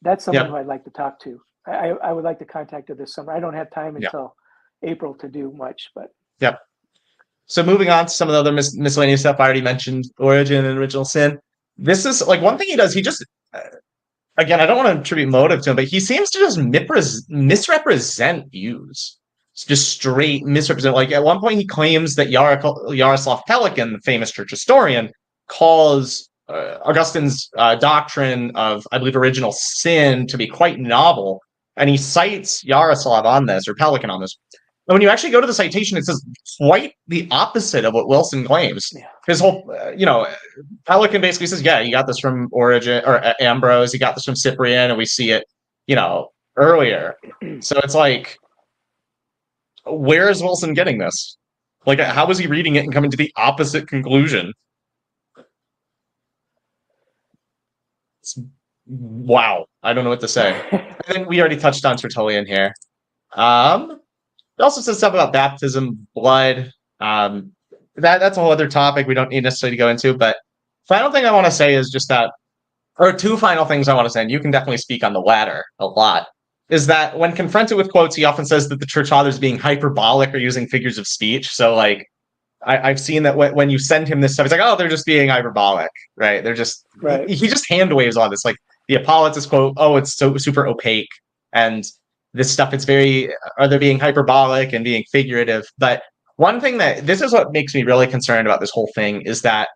That's someone Yeah. who I'd like to talk to. I would like to contact her this summer. I don't have time Yeah. until April to do much, but Yep. So moving on to some of the other miscellaneous stuff I already mentioned, Origin and Original Sin. This is like one thing he does. He just again, I don't want to attribute motive to him, but he seems to just misrepresent views. It's just straight misrepresent. Like at one point, he claims that Yaroslav Pelikan, the famous church historian, calls Augustine's doctrine of, I believe, original sin to be quite novel, and he cites Yaroslav on this or Pelikan on this. And when you actually go to the citation, it says quite the opposite of what Wilson claims. yeah. His whole, Pelikan basically says, yeah, you got this from Origen or Ambrose, you got this from Cyprian, and we see it, earlier. So it's like, where is Wilson getting this? Like, how is he reading it and coming to the opposite conclusion? It's, wow, I don't know what to say. I think we already touched on Tertullian here. Um, It also says stuff about baptism, blood. Um, that's a whole other topic we don't need necessarily to go into. But final thing I want to say is just that, or two final things I want to say, and you can definitely speak on the latter a lot, is that when confronted with quotes, he often says that the church fathers being hyperbolic or using figures of speech. So like I've seen that when you send him this stuff, he's like, oh, they're just being hyperbolic, right? They're just Right. he just hand waves on this, like the Apologist quote, oh, it's so super opaque, and this stuff, it's very, are they being hyperbolic and being figurative? But one thing that this is what makes me really concerned about this whole thing is that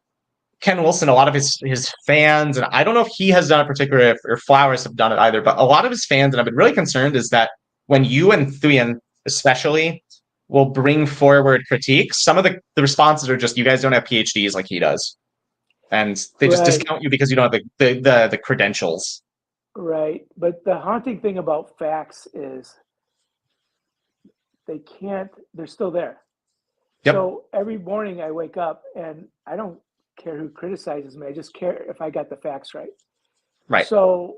Ken Wilson, a lot of his fans, and I don't know if he has done it particularly or Flowers have done it either, but a lot of his fans, and I've been really concerned, is that when you and Thuyan especially will bring forward critiques, some of the responses are just, you guys don't have PhDs like he does. And they just Right. discount you because you don't have the credentials. Right. But the haunting thing about facts is they're still there. Yep. So every morning I wake up and I don't care who criticizes me. I just care if I got the facts right. Right. So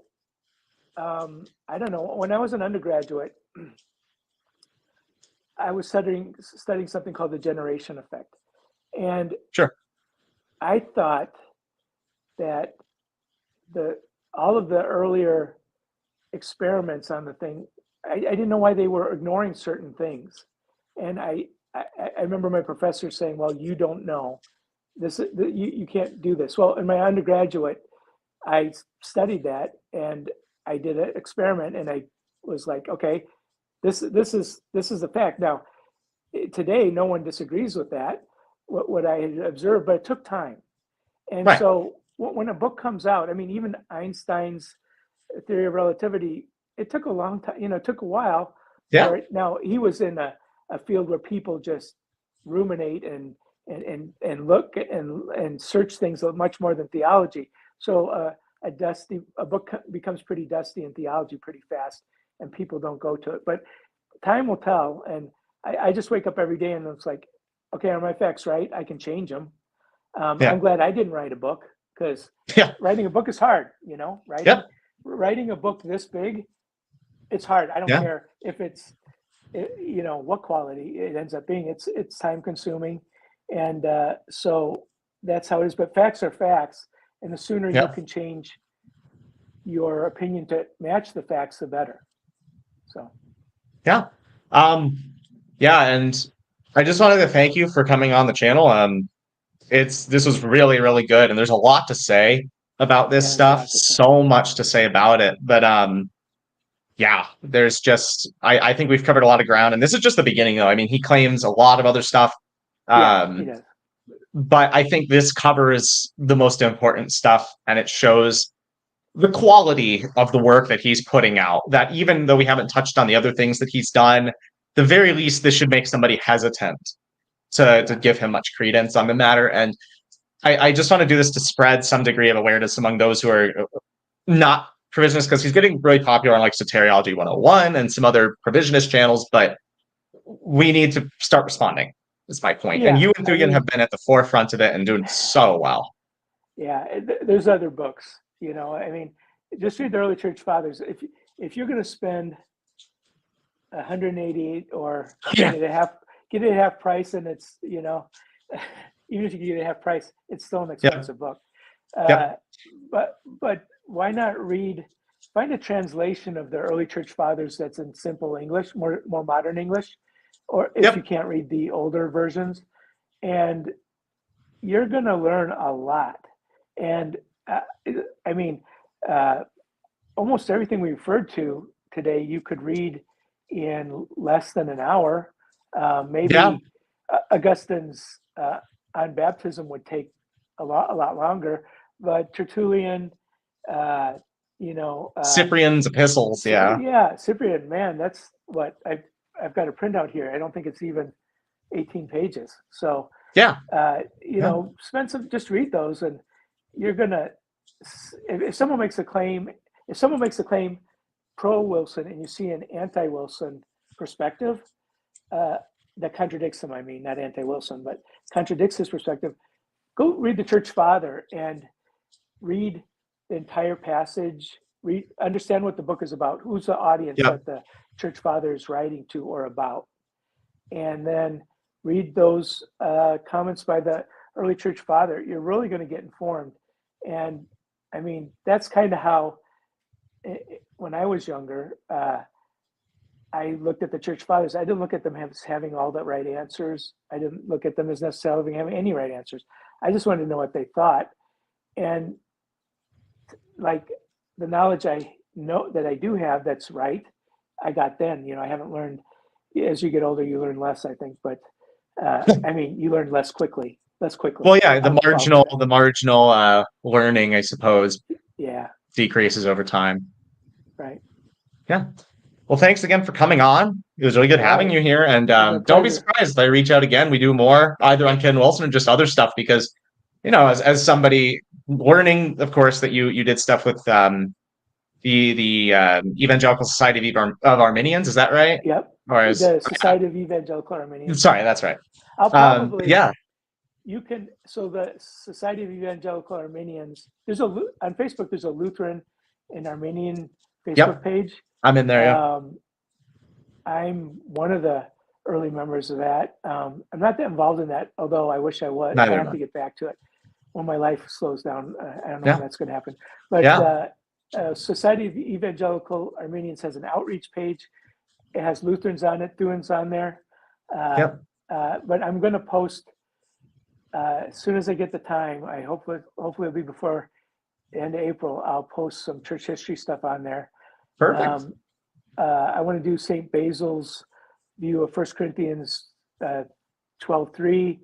I don't know. When I was an undergraduate, I was studying something called the generation effect. And Sure. I thought that all of the earlier experiments on the thing, I didn't know why they were ignoring certain things. And I remember my professor saying, well, you don't know. You can't do this. Well, in my undergraduate, I studied that and I did an experiment and I was like, okay, this is a fact. Now, today, no one disagrees with that, what I had observed, but it took time. And Right. so when a book comes out, I mean, even Einstein's theory of relativity, it took a long time, it took a while Yeah. for it. Now, he was in a field where people just ruminate and look and search things much more than theology. So a book becomes pretty dusty in theology pretty fast, and people don't go to it. But time will tell. And I just wake up every day and it's like, okay, are my facts right? I can change them. I'm Yeah. glad I didn't write a book because Yeah. writing a book is hard. Yep. Writing a book this big, it's hard. I don't Yeah. care if it's what quality it ends up being. It's time consuming, and so that's how it is. But facts are facts, and the sooner you Yeah. can change your opinion to match the facts, the better. So Yeah. Um, yeah, and I just wanted to thank you for coming on the channel. This was really, really good, and there's a lot to say about this yeah, there's a stuff, lot to say. so much to say about it. But yeah, there's just I think we've covered a lot of ground, and this is just the beginning, though. I mean, he claims a lot of other stuff. Yeah, he Um, does. but I think this covers the most important stuff, and it shows the quality of the work that he's putting out. That even though we haven't touched on the other things that he's done, the very least, this should make somebody hesitant to Yeah, give him much credence on the matter. And I just want to do this to spread some degree of awareness among those who are not provisionists, because he's getting really popular on like Soteriology 101 and some other provisionist channels, but we need to start responding, is my point. And yeah. you and I Thuyan have mean, been at the forefront of it and doing so well. yeah. There's other books. I mean, just read the early church fathers. If you're going to spend 188 or Yeah. get it at half price, and it's even if you get it at half price, it's still an Yep. expensive book. Yep. But why not find a translation of the early church fathers that's in simple English, more modern English, or if you Yep. can't read the older versions, and you're going to learn a lot. And uh, I mean, uh, almost everything we referred to today, you could read in less than an hour. Yeah. Maybe Augustine's on baptism would take a lot longer, but Tertullian, uh, you know, uh, Cyprian's epistles. Yeah. yeah, Cyprian, man, that's what I've got a printout here. I don't think it's even 18 pages. So, Yeah. Yeah. just read those, and you're gonna. If someone makes a claim, if someone makes a claim pro Wilson, and you see an anti Wilson perspective, uh, that contradicts him. I mean, not anti Wilson, but contradicts his perspective. Go read the Church Father and read the entire passage. Understand what the book is about. Who's the audience Yep. that the Church Father is writing to or about, and then read those comments by the early church father, you're really going to get informed. And I mean, that's kind of how, when I was younger, I looked at the church fathers. I didn't look at them as having all the right answers. I didn't look at them as necessarily having any right answers. I just wanted to know what they thought. And like the knowledge I know that I do have that's right, I got then. You know, I haven't learned. As you get older, you learn less, I think. But I mean, you learn less quickly. Well, yeah, the marginal learning, I suppose, yeah, decreases over time. right. Yeah. Well, thanks again for coming on. It was really good having you here. And don't be surprised if I reach out again. We do more either on Ken Wilson or just other stuff because, you know, as somebody learning, of course, that you did stuff with the Evangelical Society of Arminians. Is that right? Yep. Or as, the Society of Evangelical Arminians. Sorry, that's right. I'll probably yeah. You can. So the Society of Evangelical Arminians. There's on Facebook. There's a Lutheran and Arminian Facebook page. I'm in there. Yeah. I'm one of the early members of that. I'm not that involved in that, although I wish I was. I have to get back to it when my life slows down. I don't know when that's going to happen. But Society of Evangelical Arminians has an outreach page. It has Lutherans on it, Thuans on there. But I'm going to post as soon as I get the time. I hopefully it'll be before the end of April. I'll post some church history stuff on there. Perfect. I want to do St. Basil's view of 1 Corinthians 12:3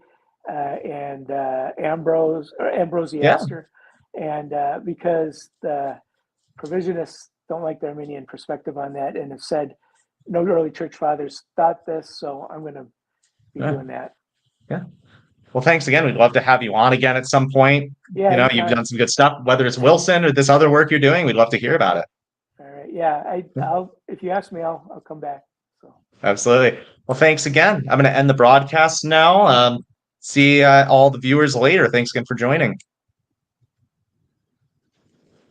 and Ambrosiaster, and because the provisionists don't like the Arminian perspective on that and have said no early church fathers thought this, so I'm going to be doing that. Yeah. Well, thanks again. We'd love to have you on again at some point. Yeah, you know, you've done some good stuff, whether it's Wilson or this other work you're doing. We'd love to hear about it. All right. Yeah, I'll. If you ask me, I'll come back. So. Absolutely. Well, thanks again. I'm going to end the broadcast now. See all the viewers later. Thanks again for joining.